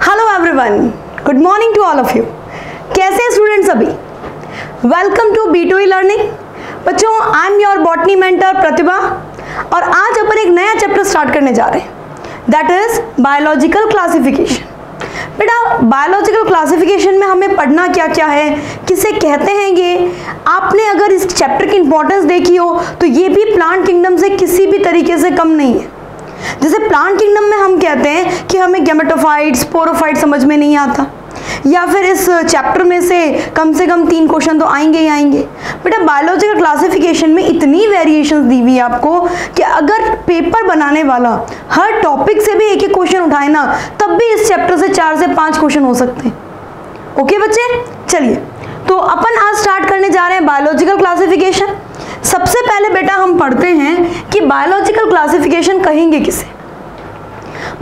Hello everyone, good morning to all of you. कैसे हैं students सभी? वेलकम टू B2E लर्निंग। बच्चों, I am your botany mentor Pratibha और आज अपन एक नया चैप्टर स्टार्ट करने जा रहे हैं, दैट इज बायोलॉजिकल क्लासिफिकेशन। बेटा, बायोलॉजिकल क्लासिफिकेशन में हमें पढ़ना क्या क्या है, किसे कहते हैं ये, आपने अगर इस चैप्टर की इंपॉर्टेंस देखी हो तो ये भी प्लांट किंगडम से किसी भी तरीके से कम नहीं है। जैसे प्लांट किंगडम में हम कहते हैं कि हमें गैमेटोफाइट, स्पोरोफाइट समझ में नहीं आता, या फिर इस चैप्टर में से कम 3 क्वेश्चन तो आएंगे ही आएंगे। बेटा, बायोलॉजिकल क्लासिफिकेशन में इतनी वेरिएशंस दी हुई है आपको कि अगर पेपर बनाने वाला हर टॉपिक से भी एक एक क्वेश्चन उठाए ना, तब भी इस चैप्टर से 4 से 5 क्वेश्चन हो सकते हैं। ओके बच्चे, चलिए तो अपन आज स्टार्ट करने जा रहे हैं बायोलॉजिकल क्लासिफिकेशन। सबसे पहले बेटा हम पढ़ते हैं कि बायोलॉजिकल क्लासिफिकेशन कहेंगे किसे।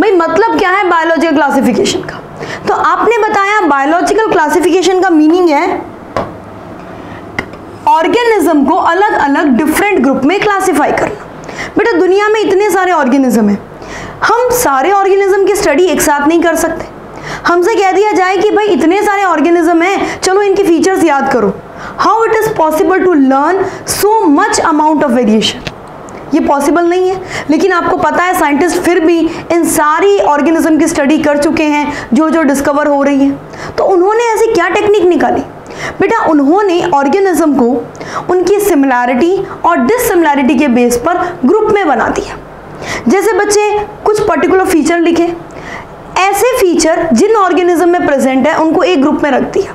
भाई मतलब क्या है बायोलॉजिकल क्लासिफिकेशन का? तो आपने बताया बायोलॉजिकल क्लासिफिकेशन का मीनिंग है ऑर्गेनिज्म को अलग अलग डिफरेंट ग्रुप में क्लासिफाई करना। बेटा, दुनिया में इतने सारे ऑर्गेनिज्म हैं, हम सारे ऑर्गेनिज्म की स्टडी एक साथ नहीं कर सकते। हमसे कह दिया जाए कि भाई इतने सारे ऑर्गेनिज्म हैं, चलो इनके फीचर्स याद करो। How it is possible to learn so much amount of variation? ये पॉसिबल नहीं है, लेकिन आपको पता है साइंटिस्ट फिर भी इन सारी ऑर्गेनिज्म की स्टडी कर चुके हैं जो जो डिस्कवर हो रही है। तो उन्होंने ऐसी क्या टेक्निक निकाली? बेटा, उन्होंने ऑर्गेनिज्म को उनकी सिमिलैरिटी और डिससिमिलैरिटी के बेस पर ग्रुप में बना दिया। जैसे बच्चे कुछ पर्टिकुलर फीचर लिखे, ऐसे फीचर जिन ऑर्गेनिज्म में प्रेजेंट है उनको एक ग्रुप में रख दिया।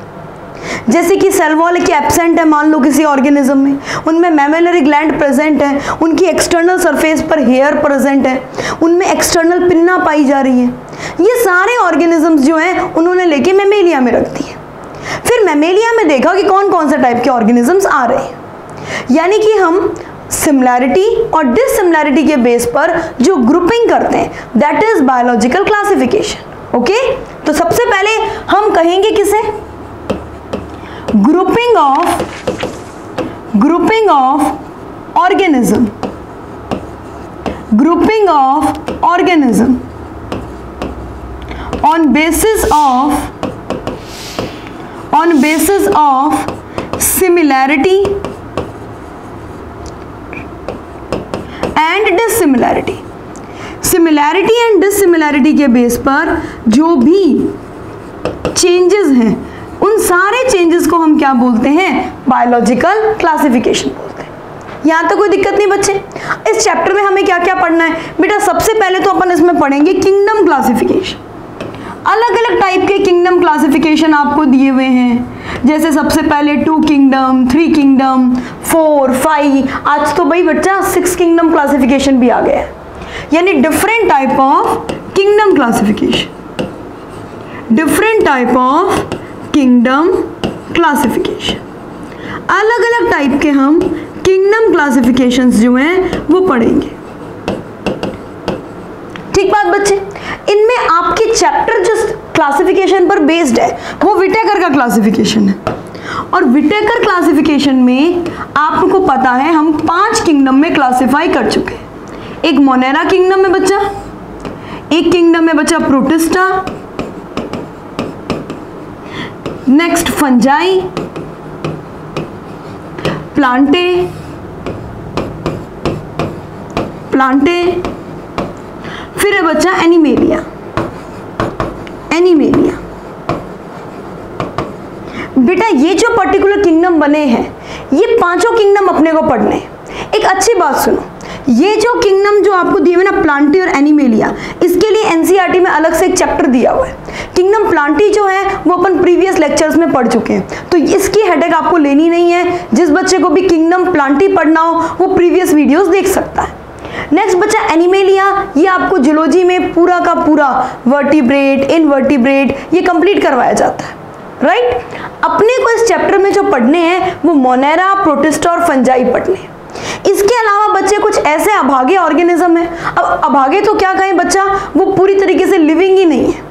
जैसे कि सेल वॉल की एब्सेंट है मान लो किसी ऑर्गेनिज्म में, उनमें मैमेलरी ग्लैंड प्रेजेंट है, उनकी एक्सटर्नल सरफेस पर हेयर प्रेजेंट है, उनमें एक्सटर्नल पिन्ना पाई जा रही है। ये सारे ऑर्गेनिजम्स जो हैं उन्होंने लेके मैमेलिया में रख दिए। फिर मैमेलिया में देखा कि कौन कौन से टाइप के ऑर्गेनिजम्स आ रहे हैं, यानी कि हम सिमिलैरिटी और डिससिमिलैरिटी के बेस पर जो ग्रुपिंग करते हैं, that is biological classification. Okay, तो सबसे पहले हम कहेंगे किसे? Grouping of organism, grouping of organism on basis of similarity and dissimilarity। Similarity and dissimilarity के बेस पर जो भी चेंजेस हैं, उन सारे चेंजेस को हम क्या बोलते हैं? बायोलॉजिकल क्लासिफिकेशन बोलते हैं। यहाँ तक कोई दिक्कत नहीं बच्चे? इस चैप्टर में हमें क्या क्या पढ़ना है? बेटा, सबसे पहले तो अपन इसमें पढ़ेंगे किंगडम क्लासिफिकेशन। अलग अलग टाइप के किंगडम क्लासिफिकेशन आपको दिए हुए हैं। जैसे सबसे पहले 2 किंगडम, 3 किंगडम, 4, 5, आज तो भाई बच्चा 6 किंगडम क्लासिफिकेशन भी आ गया है, यानी different type of kingdom classification, different type of kingdom classification. अलग अलग टाइप के हम किंगडम क्लासिफिकेशंस जो हैं वो पढ़ेंगे। ठीक बात बच्चे? इनमें आपके चैप्टर जो क्लासिफिकेशन पर बेस्ड है वो विटेकर का क्लासिफिकेशन है, और विटेकर क्लासिफिकेशन में आपको पता है हम 5 किंगडम में क्लासिफाई कर चुके हैं। एक मोनेरा किंगडम में बच्चा, एक किंगडम में बच्चा प्रोटिस्टा, नेक्स्ट फंजाई, प्लांटे, फिर है बच्चा एनिमेलिया। बेटा, ये जो पर्टिकुलर किंगडम बने हैं, ये 5 किंगडम अपने को पढ़ने हैं। एक अच्छी बात सुनो, ये जो किंगडम जो आपको दिए हुए ना, प्लांटी और एनिमेलिया, इसके लिए एनसीईआरटी में अलग से एक चैप्टर दिया हुआ है। किंगडम प्लांटी जो है वो अपन प्रीवियस लेक्चर्स में पढ़ चुके हैं, तो इसकी हेडेक आपको लेनी नहीं है। जिस बच्चे को भी किंगडम प्लांटी पढ़ना हो वो प्रीवियस वीडियोस देख सकता है। नेक्स्ट बच्चा एनिमेलिया, ये आपको जूलॉजी में पूरा का पूरा वर्टिब्रेट, इनवर्टिब्रेट ये कंप्लीट करवाया जाता है, राइट? अपने को इस चैप्टर में जो पढ़ने हैं वो मोनेरा, प्रोटिस्टा और फंजाई पढ़ने हैं। इसके अलावा बच्चे कुछ ऐसे अभागे ऑर्गेनिज्म है। अब अभागे तो क्या कहें बच्चा, वो पूरी तरीके से लिविंग ही नहीं है,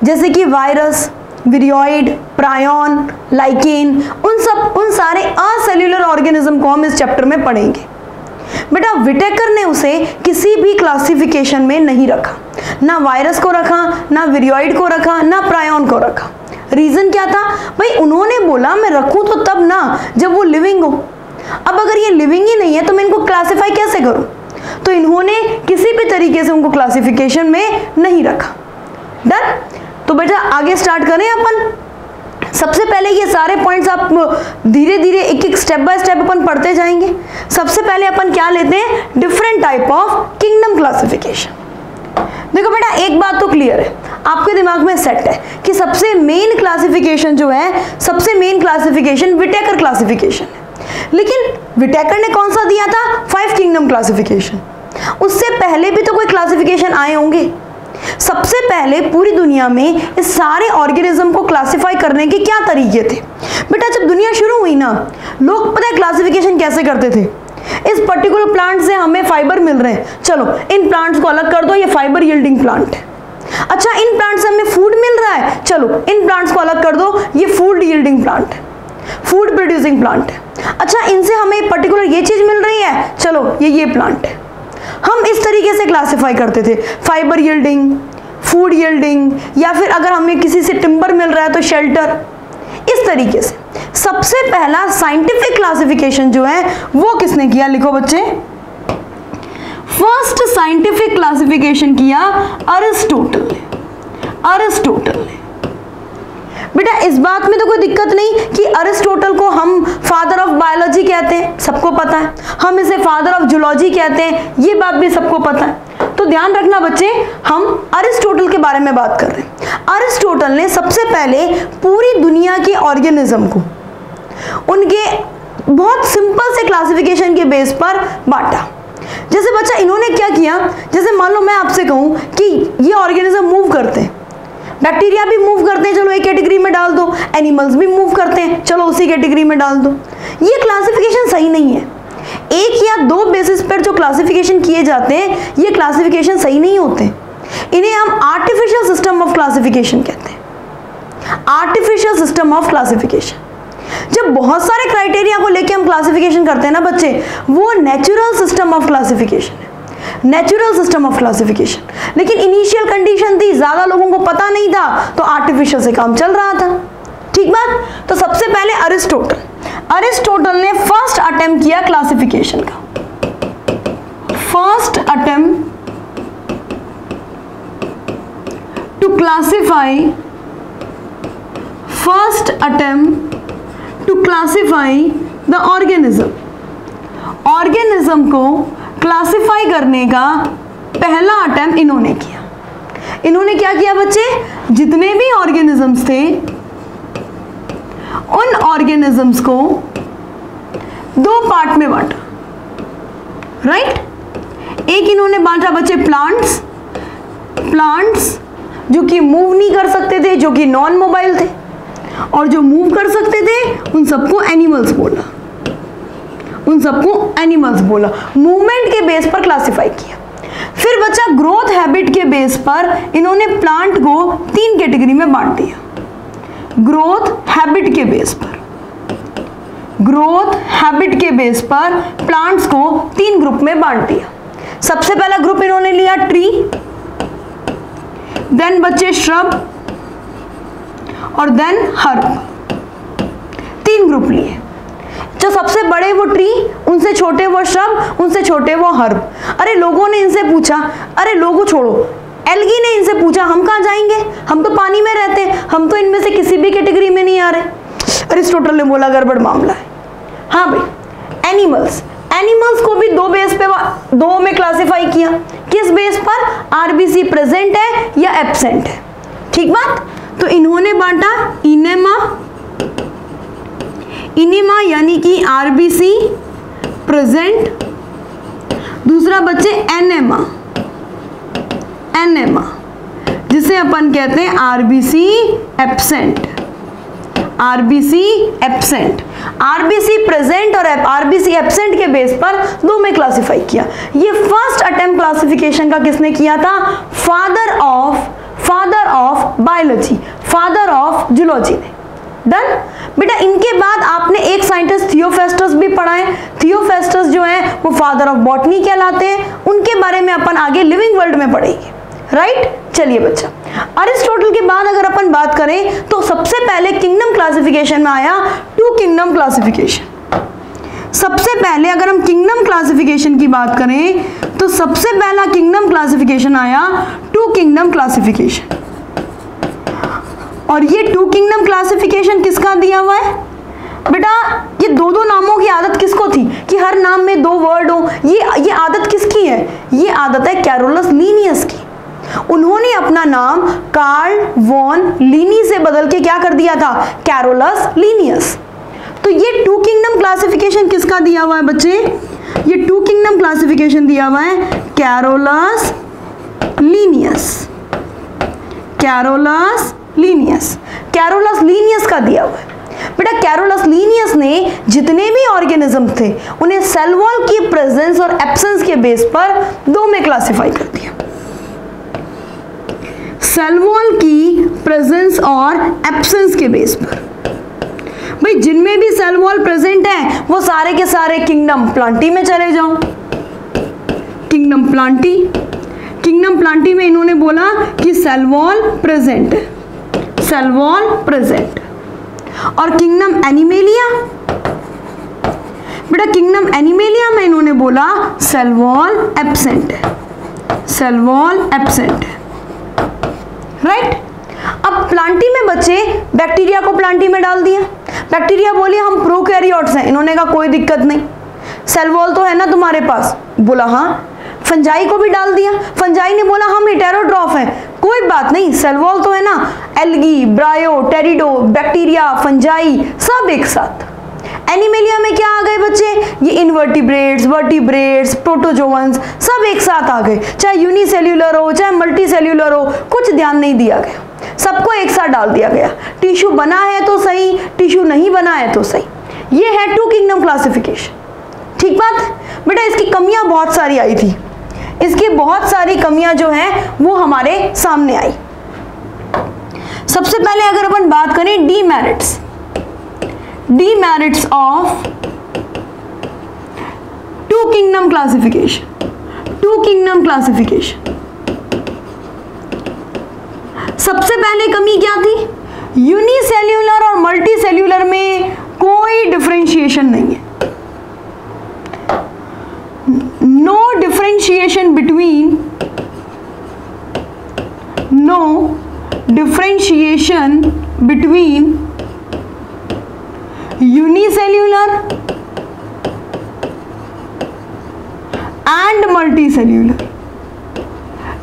जैसे कि वायरस, विरियोइड, प्रायोन, लाइकेन, उन सारे असेल्युलर ऑर्गेनिज्म को हम इस चैप्टर में पढ़ेंगे। बेटा विटेकर ने उसे किसी भी क्लासिफिकेशन में नहीं रखा, ना वायरस को रखा, ना विरियोइड को रखा, ना प्रायोन को रखा। रीजन क्या था भाई? उन्होंने बोला मैं रखूं तो तब ना जब वो लिविंग हो। अब अगर ये लिविंग ही नहीं है तो मैं इनको क्लासिफाई कैसे करूं? तो इन्होंने किसी भी तरीके से उनको क्लासिफिकेशन में नहीं रखा। डन? तो बेटा आगे स्टार्ट करें अपन। सबसे पहले ये सारे पॉइंट्स आप धीरे धीरे एक एक स्टेप बाय स्टेप अपन पढ़ते जाएंगे। सबसे पहले अपन क्या लेते हैं? Different type of kingdom classification. देखो बेटा एक बात तो क्लियर है, आपके दिमाग में सेट है कि सबसे मेन क्लासिफिकेशन जो है, सबसे मेन क्लासिफिकेशन विटेकर क्लासिफिकेशन है। लेकिन विटेकर ने कौन सा दिया था? 5 किंगडम क्लासिफिकेशन। उससे पहले भी तो कोई क्लासिफिकेशन आए होंगे। सबसे पहले पूरी दुनिया में इस सारे ऑर्गेनिज्म को क्लासिफाई करने के क्या तरीके थे? बेटा जब दुनिया शुरू हुई ना, लोग पता है क्लासिफिकेशन कैसे करते थे? इस पर्टिकुलर प्लांट से हमें फाइबर मिल रहे हैं, चलो इन प्लांट्स को अलग कर दो, ये फाइबर यील्डिंग प्लांट है। अच्छा इन प्लांट से हमें फूड मिल रहा है, चलो इन प्लांट्स को अलग कर दो, ये फूड यील्डिंग प्लांट है, फूड प्रोड्यूसिंग प्लांट है। अच्छा इनसे हमें पर्टिकुलर ये चीज मिल रही है, चलो ये प्लांट है। हम इस तरीके से क्लासिफाई करते थे, फाइबर यील्डिंग, फूड यील्डिंग, या फिर अगर हमें किसी से टिम्बर मिल रहा है तो शेल्टर, इस तरीके से। सबसे पहला साइंटिफिक क्लासिफिकेशन जो है वो किसने किया? लिखो बच्चे। फर्स्ट साइंटिफिक क्लासिफिकेशन किया अरिस्टोटल ने। अरिस्टोटल ने। बेटा इस बात में तो कोई दिक्कत नहीं कि अरिस्टोटल को हम फादर ऑफ बायोलॉजी कहते हैं, सबको पता है। हम इसे फादर ऑफ जूलॉजी कहते हैं, ये बात भी सबको पता है। तो ध्यान रखना बच्चे, हम अरिस्टोटल के बारे में बात कर रहे हैं। अरिस्टोटल ने सबसे पहले पूरी दुनिया के ऑर्गेनिज्म को उनके बहुत सिंपल से क्लासिफिकेशन के बेस पर बांटा। जैसे बच्चा इन्होंने क्या किया, जैसे मान लो मैं आपसे कहूं कि ये ऑर्गेनिज्म मूव करते हैं, बैक्टीरिया भी मूव करते हैं, चलो एक कैटेगरी में डाल दो, एनिमल्स भी मूव करते हैं, चलो उसी कैटेगरी में डाल दो। ये क्लासिफिकेशन सही नहीं है। एक या दो बेसिस पर जो क्लासिफिकेशन किए जाते हैं ये क्लासिफिकेशन सही नहीं होते। इन्हें हम आर्टिफिशियल सिस्टम ऑफ क्लासिफिकेशन कहते हैं। Artificial system of classification. जब बहुत सारे क्राइटेरिया को लेके हम क्लासिफिकेशन करते हैं ना बच्चे, वो नेचुरल सिस्टम ऑफ क्लासिफिकेशन है, नेचुरल सिस्टम ऑफ क्लासिफिकेशन। लेकिन इनिशियल कंडीशन थी, ज्यादा लोगों को पता नहीं था, तो आर्टिफिशियल से काम चल रहा था। ठीक बात? तो सबसे पहले अरिस्टोटल ने फर्स्ट अटेम्प्ट किया क्लासिफिकेशन का। First attempt to classify, first attempt to classify the organism. Organism को क्लासिफाई करने का पहला अटेम्प्ट इन्होंने किया। इन्होंने क्या किया बच्चे? जितने भी ऑर्गेनिजम्स थे उन ऑर्गेनिजम्स को दो पार्ट में बांटा। राइट? एक इन्होंने बांटा बच्चे प्लांट्स, प्लांट्स जो कि मूव नहीं कर सकते थे, जो कि नॉन मोबाइल थे, और जो मूव कर सकते थे उन सबको एनिमल्स बोला, उन सबको एनिमल्स बोला। मूवमेंट के बेस पर क्लासिफाई किया। फिर बच्चा ग्रोथ हैबिट के बेस पर इन्होंने प्लांट को 3 कैटेगरी में बांट दिया। ग्रोथ हैबिट के बेस पर, ग्रोथ हैबिट के बेस पर प्लांट्स को 3 ग्रुप में बांट दिया। सबसे पहला ग्रुप इन्होंने लिया ट्री, देन बच्चे श्रब, और देन हर्ब। 3 ग्रुप लिए। जो सबसे बड़े वो ट्री, उनसे छोटे वो श्रब, उनसे छोटे वो हर्ब। अरे लोगों ने इनसे पूछा, अरे लोगों छोड़ो, एल्गी ने इनसे पूछा हम कहाँ जाएंगे, हम तो पानी में रहते हैं, हम तो इनमें से किसी भी कैटेगरी में नहीं आ रहे। अरिस्टोटल ने बोला गड़बड़ मामला है। हाँ भाई, एनिमल्स, एनिमल्स को भी 2 बेस पे, 2 में क्लासिफाई किया। किस बेस पर? आरबीसी प्रेजेंट है या एब्सेंट है। ठीक बात? तो इन्होंने बांटा इनेमा, इनेमा यानी कि आरबीसी प्रेजेंट, दूसरा बच्चे एनेमा, एनेमा जिसे अपन कहते हैं RBC absent, RBC absent. RBC present और आरबीसी एब्सेंट के बेस पर 2 में क्लासिफाई किया। ये फर्स्ट अटेम्प्ट क्लासिफिकेशन का किसने किया था? Father of biology, father of zoology ने। डन? बेटा इनके बाद आपने एक साइंटिस्ट थियोफेस्टस भी पढ़ा है। थियोफेस्टस जो है वो फादर ऑफ बॉटनी कहलाते हैं। उनके बारे में अपन आगे लिविंग वर्ल्ड में पढ़ेंगे। राइट। चलिए बच्चा, अरिस्टोटल के बाद अगर अपन बात करें तो सबसे पहले किंगडम क्लासिफिकेशन में आया टू किंगडम क्लासिफिकेशन। सबसे पहले अगर हम किंगडम क्लासिफिकेशन की बात करें तो सबसे पहला किंगडम क्लासिफिकेशन आया टू किंगडम क्लासिफिकेशन। और ये टू किंगडम क्लासिफिकेशन किसका दिया हुआ है बेटा? ये दो दो नामों की आदत किसको थी कि हर नाम में दो वर्ड हो? ये आदत किसकी है? ये आदत है कैरोलस लीनियस की। उन्होंने अपना नाम कार्ल वॉन लीनी से बदल के क्या कर दिया था? Carolus Linnaeus. तो ये टू किंगडम क्लासिफिकेशन किसका दिया हुआ है बच्चे? ये टू किंगडम क्लासिफिकेशन दिया हुआ है Carolus Linnaeus. Carolus Linnaeus, Carolus Linnaeus का दिया हुआ है बेटा। कैरोलस लीनियस ने जितने भी ऑर्गेनिज्म थे उन्हें सेल वॉल की प्रेजेंस और एब्सेंस के बेस पर दो में क्लासिफाई कर दिया। सेल वॉल की प्रेजेंस और एब्सेंस के बेस पर। भाई जिनमें भी सेल वॉल प्रेजेंट है वो सारे के सारे किंगडम प्लांटी में चले जाओ। किंगडम प्लांटी, किंगडम प्लांटी में इन्होंने बोला कि सेल वॉल प्रेजेंट है, सेल वॉल प्रेजेंट। और किंगडम एनिमेलिया, बेटा किंगडम एनिमेलिया में इन्होंने बोला सेल वॉल एब्सेंट है, सेल वॉल एब्सेंट है, राइट। अब प्लांटी में बच्चे बैक्टीरिया को प्लांटी में डाल दिया। बैक्टीरिया बोली हम प्रोकैरियोट्स हैं, इन्होंने कहा कोई दिक्कत नहीं, सेल वॉल तो है ना तुम्हारे पास? बोला हाँ। फंजाई को भी डाल दिया। फंजाई ने बोला हम हेटेरोट्रॉफ हैं, कोई बात नहीं, सेल वॉल तो है ना। एल्गी, ब्रायो, टेरिडो, बैक्टीरिया, फंजाई सब एक साथ। एनिमेलिया में क्या आ गए बच्चे? ये इनवर्टिब्रेट्स, वर्टिब्रेट्स, प्रोटोजोअन्स सब एक साथ आ गए। चाहे यूनिसेल्यूलर हो चाहे मल्टी सेल्यूलर हो, कुछ ध्यान नहीं दिया गया, सबको एक साथ डाल दिया गया। टिश्यू बना है तो सही, टिश्यू नहीं बना है तो सही। ये है टू किंगडम क्लासिफिकेशन। ठीक बात बेटा। इसकी कमियां बहुत सारी आई थी, इसकी बहुत सारी कमियां जो हैं वो हमारे सामने आई। सबसे पहले अगर अपन बात करें demerits, demerits of two kingdom classification, two kingdom classification. सबसे पहले कमी क्या थी? यूनिसेल्यूलर और मल्टी सेल्यूलर में कोई डिफरेंशिएशन नहीं है। No differentiation between, no differentiation between unicellular and multi cellular.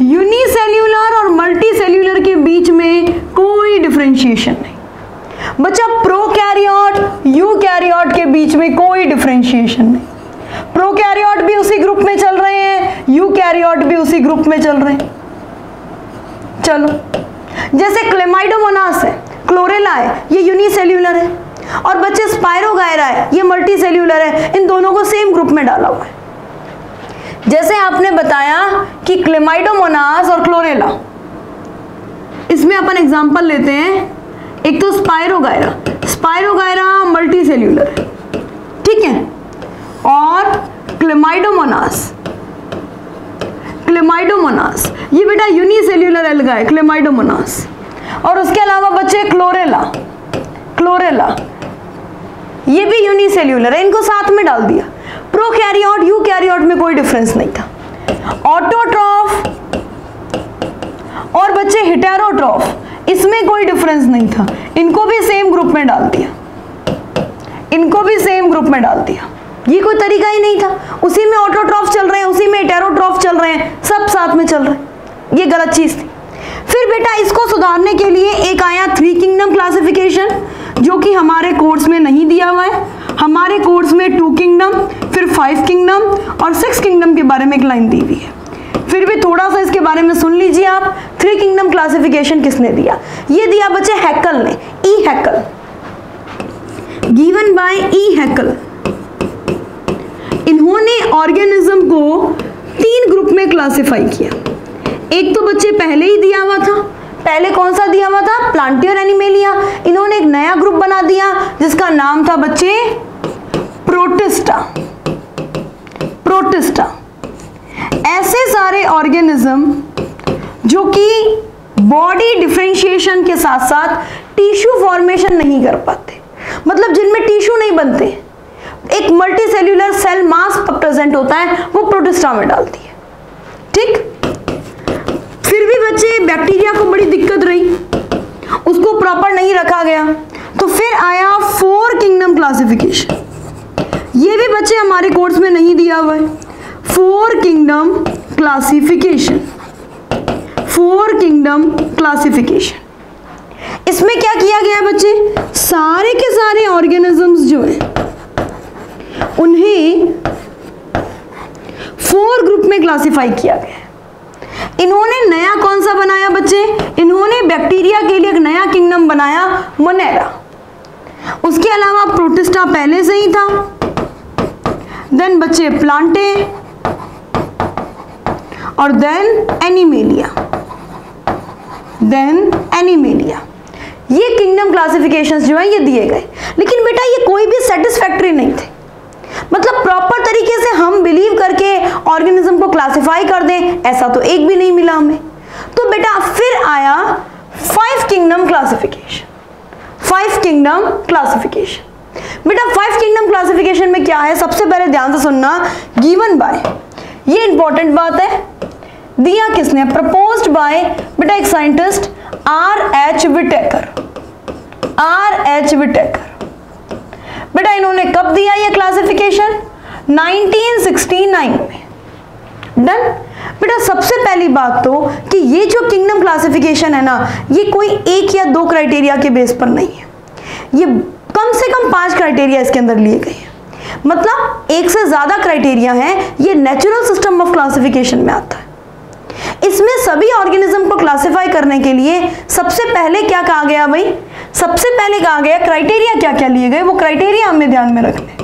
Unicellular और मल्टी सेल्यूलर के बीच में कोई डिफरेंशिएशन नहीं। बच्चा प्रोकैरियोट, यूकैरियोट के बीच में कोई डिफरेंशिएशन नहीं। प्रोकैरियोट भी उसी ग्रुप में चल रहे हैं, यूकैरियोट भी उसी ग्रुप में चल रहे हैं। चलो, जैसे क्लेमाइडोमोनास है, क्लोरेला है, ये यूनिसेल्यूलर है, और बच्चे स्पायरोगायरा है, ये मल्टी सेल्यूलर है। इन दोनों को सेम ग्रुप में डाला हुआ है। जैसे आपने बताया कि क्लेमाइडोमोनास और क्लोरेला, इसमें अपन एग्जांपल लेते हैं। एक तो स्पायरोगायरा, स्पायरोगायरा मल्टी सेल्यूलर है, ठीक है, और क्लेमाइडोमोनास, क्लेमाइडोमोनास ये बेटा यूनिसेल्यूलर एल्गा है, क्लेमाइडोमोनास। और उसके अलावा बच्चे क्लोरेला, क्लोरेला ये भी यूनिसेल्यूलर है, इनको साथ में डाल दिया। प्रोकैरियोट, यूकैरियोट में कोई डिफरेंस नहीं था। ऑटोट्रॉफ और बच्चे हेटेरोट्रॉफ, इसमें कोई डिफरेंस नहीं था, इनको भी सेम ग्रुप में डाल दिया, इनको भी सेम ग्रुप में डाल दिया। ये कोई तरीका ही नहीं था। उसी में ऑटोट्रॉफ चल रहे हैं, उसी में हेटेरोट्रॉफ चल रहे हैं, सब साथ में चल रहे हैं, ये गलत चीज थी। फिर बेटा इसको सुधारने के लिए एक आया थ्री किंगडम क्लासिफिकेशन, जो कि हमारे कोर्स में नहीं दिया हुआ है। हमारे कोर्स में टू किंगडम, फिर 5 किंगडम और 6 किंगडम के बारे में एक लाइन दी हुई है। फिर भी थोड़ा सा इसके बारे में सुन लीजिए आप। थ्री किंगडम क्लासिफिकेशन किसने दिया? ये दिया बच्चे हैकल ने, ई हैकल, गिवन बाय ई हैकल। इन्होंने ऑर्गेनिज्म को 3 ग्रुप में क्लासिफाई किया। एक तो बच्चे पहले ही दिया हुआ था, पहले कौन सा दिया हुआ था? प्लांटी और एनिमेलिया। इन्होंने एक नया ग्रुप बना दिया जिसका नाम था बच्चे प्रोटिस्टा, प्रोटिस्टा। ऐसे सारे ऑर्गेनिज्म जो कि बॉडी डिफरेंशिएशन के साथ साथ टिश्यू फॉर्मेशन नहीं कर पाते, मतलब जिनमें टिश्यू नहीं बनते, एक multi cellular cell mass present होता है, वो प्रोटिस्टा में डालती है। ठीक, फिर भी बच्चे बैक्टीरिया को बड़ी दिक्कत रही, उसको प्रॉपर नहीं रखा गया, तो फिर आया 4 किंगडम क्लासिफिकेशन। ये भी बच्चे हमारे कोर्स में नहीं दिया हुआ है। 4 किंगडम क्लासिफिकेशन, 4 किंगडम क्लासिफिकेशन। इसमें क्या किया गया है बच्चे, सारे के सारे ऑर्गेनिजम्स जो है उन्हें 4 ग्रुप में क्लासिफाई किया गया है। इन्होंने नया कौन सा बनाया बच्चे, इन्होंने बैक्टीरिया के लिए एक नया किंगडम बनाया, मोनेरा। उसके अलावा प्रोटिस्टा पहले से ही था। देन बच्चे प्लांटे और देन एनिमेलिया, ये किंगडम क्लासिफिकेशंस जो है ये दिए गए। लेकिन बेटा ये कोई भी सेटिस्फैक्टरी नहीं थे, मतलब प्रॉपर तरीके से हम बिलीव करके ऑर्गेनिज्म को क्लासिफाई कर दें, ऐसा तो एक भी नहीं मिला हमें। तो बेटा फिर आया 5 किंगडम क्लासिफिकेशन। 5 किंगडम क्लासिफिकेशन, बेटा 5 किंगडम क्लासिफिकेशन में क्या है, सबसे पहले ध्यान से सुनना, गिवन बाय, ये इंपॉर्टेंट बात है, दिया किसने, प्रपोज्ड बाय बेटा एक साइंटिस्ट R.H. विटेकर। बेटा इन्होंने कब दिया ये क्लासिफिकेशन, 1969 में। डन। बेटा सबसे पहली बात तो कि ये जो किंगडम क्लासिफिकेशन है ना, ये कोई 1 या 2 क्राइटेरिया के बेस पर नहीं है, ये कम से कम 5 क्राइटेरिया इसके अंदर लिए गए हैं, मतलब 1 से ज्यादा क्राइटेरिया है। ये नेचुरल सिस्टम ऑफ क्लासिफिकेशन में आता है। इसमें सभी ऑर्गेनिज्म को क्लासिफाई करने के लिए सबसे पहले क्या कहा गया भाई, सबसे पहले कहा गया क्राइटेरिया क्या क्या लिए गए, वो क्राइटेरिया हमें ध्यान में रखने।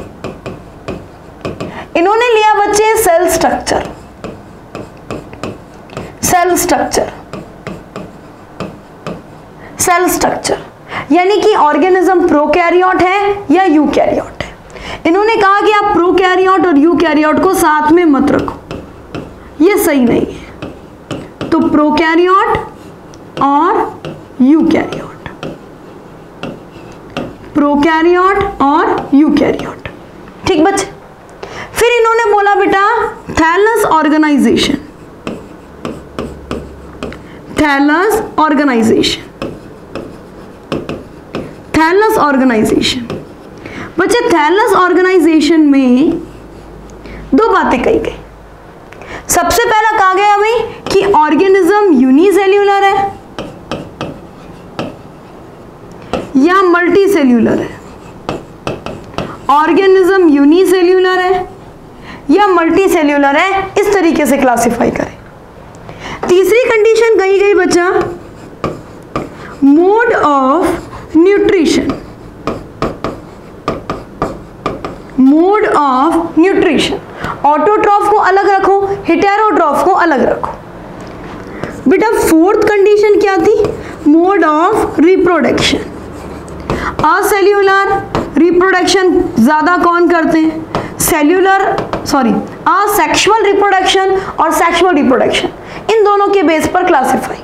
इन्होंने लिया बच्चे सेल स्ट्रक्चर, यानी कि ऑर्गेनिज्म प्रोकैरियोट है या यूकैरियोट है। इन्होंने कहा कि आप प्रोकैरियोट और यूकैरियोट को साथ में मत रखो, ये सही नहीं है। तो प्रोकैरियोट और यूकैरियोट, ठीक बच्चे। फिर इन्होंने बोला बेटा थैलस ऑर्गेनाइजेशन। बच्चे थैलस ऑर्गेनाइजेशन में 2 बातें कही गई। सबसे पहला कहा गया भाई कि ऑर्गेनिज्म यूनिसेल्यूलर है या मल्टी सेल्यूलर है, ऑर्गेनिज्म यूनिसेल्यूलर है या मल्टी सेल्यूलर है, इस तरीके से क्लासिफाई करें। तीसरी कंडीशन कही गई बच्चा मोड ऑफ न्यूट्रिशन, ऑटोट्रॉफ को अलग रखो, हेटेरोट्रॉफ को अलग रखो। बेटा 4th कंडीशन क्या थी, मोड ऑफ रिप्रोडक्शन। असेल्यूलर रिप्रोडक्शन ज्यादा कौन करते हैं, असेक्सुअल रिप्रोडक्शन और सेक्सुअल रिप्रोडक्शन, इन दोनों के बेस पर क्लासिफाई।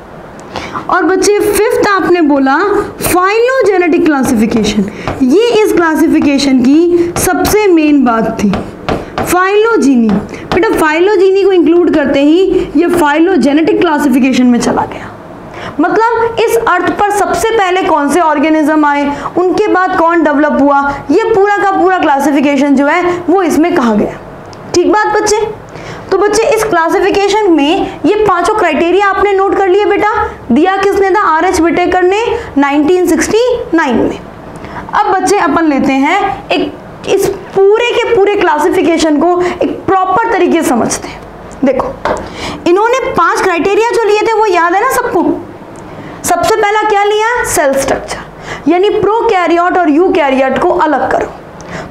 और बच्चे 5th आपने बोला फाइलोजेनेटिक क्लासिफिकेशन, ये इस क्लासिफिकेशन की सबसे मेन बात थी। फाइलोजीनी, बेटा फाइलोजीनी को इंक्लूड करते ही ये फाइलोजेनेटिक क्लासिफिकेशन में चला गया। मतलब इस अर्थ पर सबसे पहले कौन से ऑर्गेनिज्म आए, उनके बाद कौन डेवलप हुआ, ये पूरा का पूरा क्लासिफिकेशन जो है वो इसमें कहा गया। ठीक बात बच्चे। तो बच्चे इस क्लासिफिकेशन में ये 5 क्राइटेरिया आपने नोट कर लिए बेटा, दिया किसने था, R.H. विटेकर ने 1969 में। अब बच्चे अपन लेते हैं एक इस पूरे के पूरे क्लासिफिकेशन को एक प्रॉपर तरीके से समझते हैं। देखो इन्होंने 5 क्राइटेरिया जो लिए थे वो याद है ना सबको। सबसे पहला क्या लिया, सेल स्ट्रक्चर, यानी प्रोकैरियोट और यूकैरियोट को अलग करो।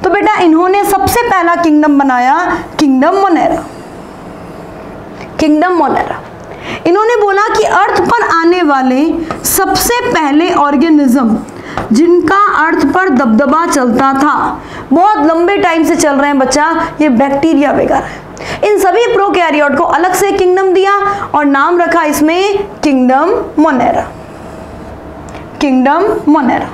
तो बेटा इन्होंने सबसे पहला किंगडम बनाया किंगडम मोनेरा। इन्होंने बोला कि अर्थ पर आने वाले सबसे पहले ऑर्गेनिज्म जिनका अर्थ पर दबदबा चलता था, बहुत लंबे टाइम से चल रहे हैं बच्चा, ये बैक्टीरिया वगैरह है। इन सभी प्रोकैरियोट को अलग से किंगडम दिया और नाम रखा इसमें किंगडम मोनेरा। Kingdom Monera.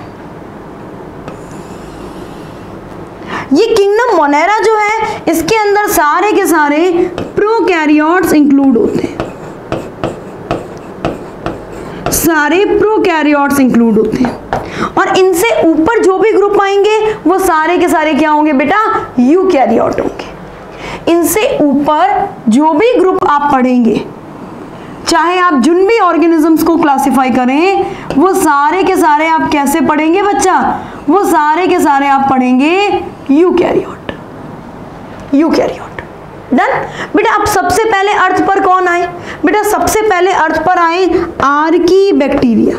ये किंगडम मोनेरा जो है, इसके अंदर सारे के सारे प्रोकैरियोट्स इंक्लूड होते हैं, सारे प्रोकैरियोट्स इंक्लूड होते हैं। और इनसे ऊपर जो भी ग्रुप आएंगे वो सारे के सारे क्या होंगे बेटा, यूकैरियोट होंगे। इनसे ऊपर जो भी ग्रुप आप पढ़ेंगे, चाहे आप जिन भी ऑर्गेनिजम्स को क्लासिफाई करें, वो सारे के सारे आप कैसे पढ़ेंगे बच्चा, वो सारे के सारे आप पढ़ेंगे यूकैरियोट। यूकैरियोट। डन बेटा। अब सबसे पहले अर्थ पर कौन आए बेटा, सबसे पहले अर्थ पर आए आर्की बैक्टीरिया।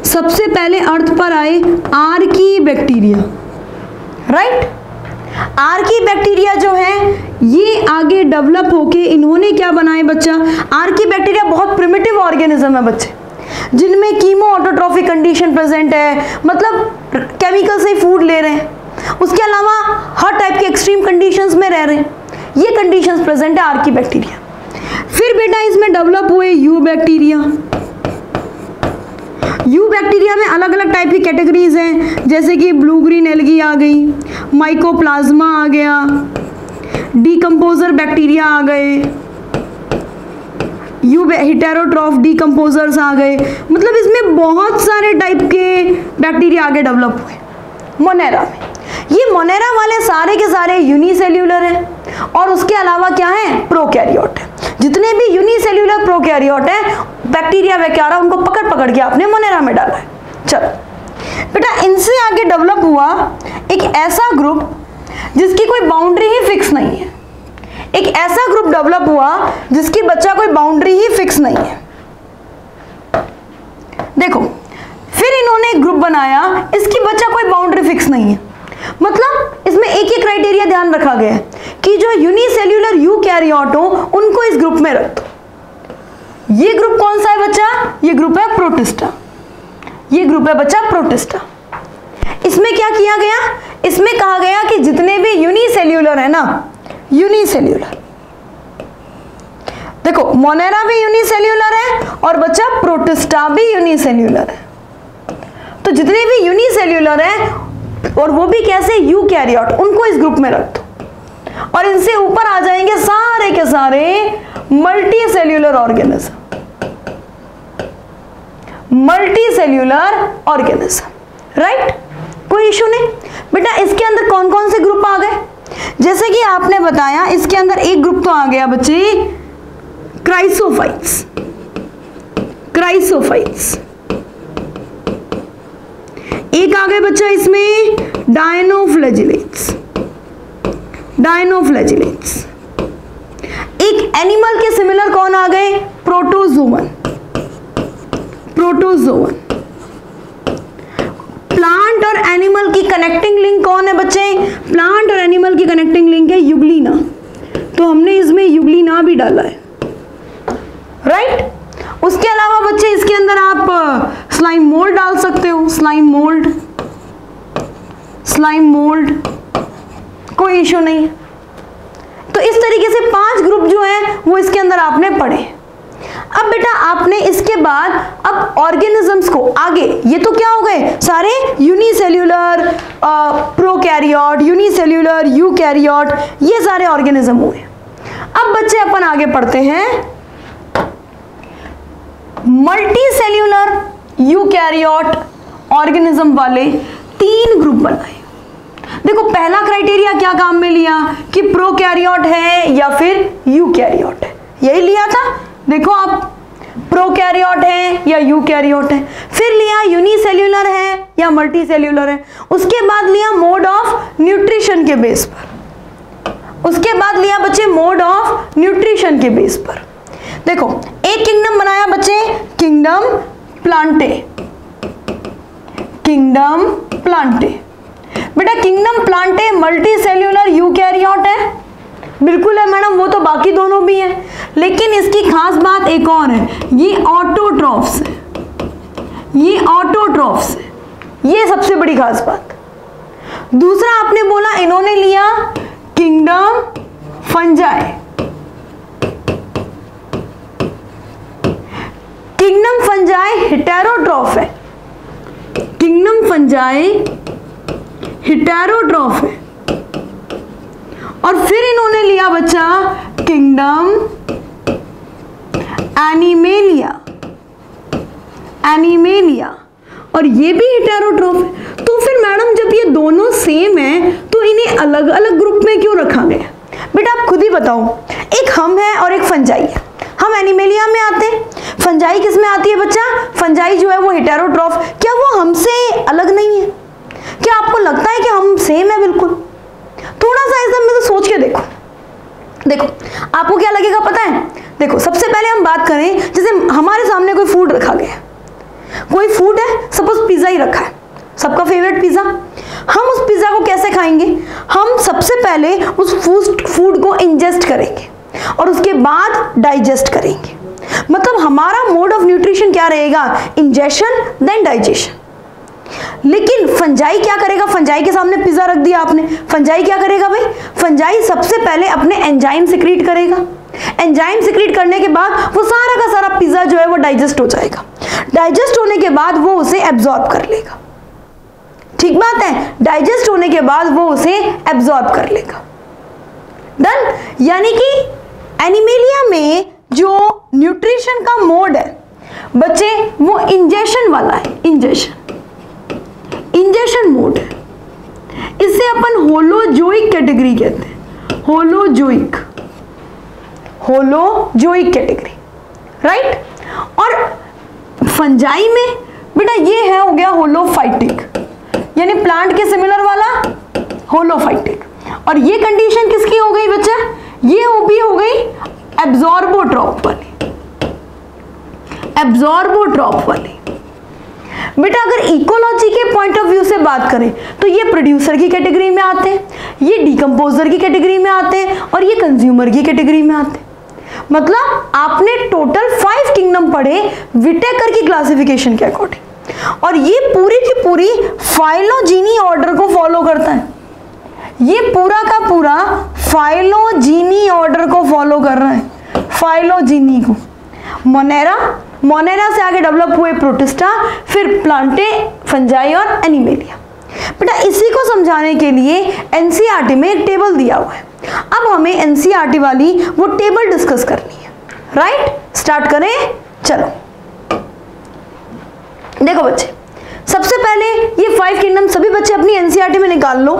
सबसे पहले अर्थ पर आए Archie bacteria, right. Archie bacteria जो है ये आगे डेवलप होके इन्होंने क्या बनाए बच्चा, आर्की बैक्टीरिया बहुत प्रिमिटिव ऑर्गेनिज्म है बच्चे, जिनमें कीमो ऑटोट्रॉफिक कंडीशन प्रेजेंट है, मतलब केमिकल से फूड ले रहे हैं, उसके अलावा हर टाइप के एक्सट्रीम कंडीशंस में रह रहे हैं, ये कंडीशंस प्रेजेंट है आर्की बैक्टीरिया। फिर बेटा इसमें डेवलप हुए यू बैक्टीरिया। यू बैक्टीरिया में अलग अलग टाइप की कैटेगरीज हैं, जैसे कि ब्लू ग्रीन एल्गी आ गई, माइकोप्लाज्मा आ गया, डीकंपोजर बैक्टीरिया आ गए, यू हेटेरोट्रॉफ डीकंपोजर्स आ गए, मतलब इसमें बहुत सारे टाइप के बैक्टीरिया आगे डेवलप हुए मोनेरा में। ये मोनेरा वाले सारे के सारे यूनिसेल्यूलर हैं और उसके अलावा क्या है, प्रोकैरियोट है। जितने भी यूनिसेल्यूलर प्रोकैरियोट है, बैक्टीरिया वगैरह उनको पकड़ पकड़ के आपने मोनेरा में डाला है। चलो बेटा, इनसे आगे डेवलप हुआ एक ऐसा ग्रुप जिसकी कोई बाउंड्री ही फिक्स नहीं है। एक ऐसा ग्रुप डेवलप हुआ जिसकी बच्चा कोई बाउंड्री ही फिक्स नहीं है। देखो, फिर इन्होंने ग्रुप बनाया, इसकी बच्चा कोई बाउंड्री फिक्स नहीं है, मतलब इसमें एक ही क्राइटेरिया ध्यान रखा गया है कि जो यूनिसेल्यूलर यूकैरियोट हो उनको इस ग्रुप में रख दो। ये ग्रुप कौन सा है बच्चा, ये ग्रुप है प्रोटिस्टा। ये ग्रुप है बच्चा प्रोटिस्टा। इसमें क्या किया गया, इसमें कहा गया कि जितने भी यूनिसेल्यूलर है ना, यूनिसेल्यूलर, देखो मोनेरा भी यूनिसेल्यूलर है और बच्चा प्रोटिस्टा भी यूनिसेल्यूलर है। तो जितने भी यूनिसेल्यूलर है और वो भी कैसे, यूकैरियोट, उनको इस ग्रुप में रख दो और इनसे ऊपर आ जाएंगे सारे के सारे multi cellular organism. Multi cellular organism, right, कोई इशू नहीं बेटा। इसके अंदर कौन कौन से ग्रुप आ गए, जैसे कि आपने बताया इसके अंदर एक ग्रुप तो आ गया बच्चे क्राइसोफाइट्स। क्राइसोफाइट्स एक आ गए बच्चा इसमें डायनोफ्लैजिलेट्स। डायनोफ्लैजिलेट्स। एक एनिमल के सिमिलर कौन आ गए, प्रोटोजोवन। प्रोटोजोवन। प्लांट और एनिमल की कनेक्टिंग लिंक कौन है बच्चे, प्लांट और एनिमल की कनेक्टिंग लिंक है यूग्लिना, तो हमने इसमें यूग्लिना भी डाला है, राइट। उसके अलावा बच्चे इसके अंदर आप स्लाइम मोल्ड डाल सकते हो, स्लाइम मोल्ड। स्लाइम मोल्ड कोई इश्यू नहीं है। तो इस तरीके से 5 ग्रुप जो है वो इसके अंदर आपने पढ़े। अब बेटा आपने इसके बाद अब ऑर्गेनिजम्स को आगे, ये तो क्या हो गए सारे यूनिसेल्यूलर प्रोकैरियोट, यूनिसेल्यूलर यूकैरियोट, ये सारे ऑर्गेनिज्म हुए। अब बच्चे अपन आगे पढ़ते हैं मल्टी सेल्यूलर यूकैरियोट ऑर्गेनिज्म वाले 3 ग्रुप बनाए। देखो पहला क्राइटेरिया क्या काम में लिया कि प्रोकैरियोट है या फिर यूकैरियोट है, यही लिया था। देखो आप, प्रोकैरियोट है या यूकैरियोट है। फिर लिया यूनिसेल्यूलर है या मल्टी सेल्यूलर है। उसके बाद लिया मोड ऑफ न्यूट्रिशन के बेस पर। उसके बाद लिया बच्चे मोड ऑफ न्यूट्रिशन के बेस पर। देखो एक किंगडम बनाया बच्चे, किंगडम प्लांटे। किंगडम प्लांटे बेटा, kingdom Plantae multi cellular eukaryote है, बिल्कुल है मैडम, वो तो बाकी दोनों भी हैं, लेकिन इसकी खास बात एक और है, ये ऑटोट्रॉफ्स है। ये ऑटोट्रॉफ्स है, ये सबसे बड़ी खास बात। दूसरा आपने बोला इन्होंने लिया kingdom fungi. Kingdom fungi heterotroph है, किंगडम फंजाई हेटेरोट्रॉफ है। और फिर इन्होंने लिया बच्चा किंगडम एनिमेलिया, एनिमेलिया, और ये भी हेटेरोट्रॉफ है। तो फिर मैडम जब ये दोनों सेम है तो इन्हें अलग अलग ग्रुप में क्यों रखा गया? बेटा आप खुद ही बताओ, एक हम है और एक फंजाई है। हम एनिमेलिया में आते हैं, फंजाई किस में आती है बच्चा? फंजाई जो है वो हेटेरोट्रॉफ। क्या वो हमसे अलग नहीं है? क्या आपको लगता है कि हम सेम है? बिल्कुल। थोड़ा सा इस में तो सोच के देखो, देखो आपको क्या लगेगा पता है? देखो सबसे पहले हम बात करें, जैसे हमारे सामने कोई फूड रखा गया है, कोई फूड है, सपोज पिज्जा ही रखा है, सबका फेवरेट पिज्जा। हम उस पिज्जा को कैसे खाएंगे? हम सबसे पहले उस फूड को इंजेस्ट करेंगे और उसके बाद डाइजेस्ट करेंगे। मतलब हमारा मोड ऑफ न्यूट्रिशन क्या रहेगा? Ingestion then digestion. लेकिन फंजाई क्या करेगा? फंजाई के सामने पिज्जा रख दिया आपने, फंजाई क्या करेगा भाई? फंजाई सबसे पहले अपने एंजाइम सिक्रीट करेगा। एंजाइम सिक्रीट करने के बाद वो सारा का सारा पिज्जा जो है वो डाइजेस्ट हो जाएगा। डाइजेस्ट होने के बाद वो उसे एब्जॉर्ब कर लेगा। ठीक बात है, डाइजेस्ट होने के बाद वो उसे एब्जॉर्ब कर लेगा। डन। यानी कि एनिमेलिया में जो न्यूट्रिशन का मोड है बच्चे वो इंजेशन वाला है, इंजेशन मोड है। इसे अपन होलोजोइक कैटेगरी कहते हैं, होलोजोइक कैटेगरी, राइट। और फंजाई में बेटा ये है हो गया होलोफाइटिक, यानी प्लांट के सिमिलर वाला होलोफाइटिक। और ये कंडीशन किसकी हो गई बच्चा? ये भी हो गई एब्जॉर्बोट्रॉप वाली। बेटा अगर इकोलॉजी के पॉइंट ऑफ व्यू से बात करें तो ये प्रोड्यूसर की कैटेगरी में आते हैं, ये डिकम्पोजर की कैटेगरी में आते हैं और ये कंज्यूमर की कैटेगरी में आते हैं। मतलब आपने टोटल 5 किंगडम पढ़े विटेकर की क्लासिफिकेशन के अकॉर्डिंग, और ये पूरी की पूरी फाइलोजीनी ऑर्डर को फॉलो करता है। ये पूरा का पूरा फाइलोजीनी ऑर्डर को फॉलो कर रहा है, फाइलोजीनी को। मोनेरा से आगे डेवलप हुए प्रोटिस्टा, फिर प्लांटे, फंजाई और एनिमेलिया। बेटा इसी को समझाने के लिए एनसीईआरटी में एक टेबल दिया हुआ है। अब हमें एनसीईआरटी वाली वो टेबल डिस्कस करनी है, राइट। स्टार्ट करें, चलो। देखो बच्चे, सबसे पहले ये 5 किंगडम सभी बच्चे अपनी एनसीईआरटी में निकाल लो।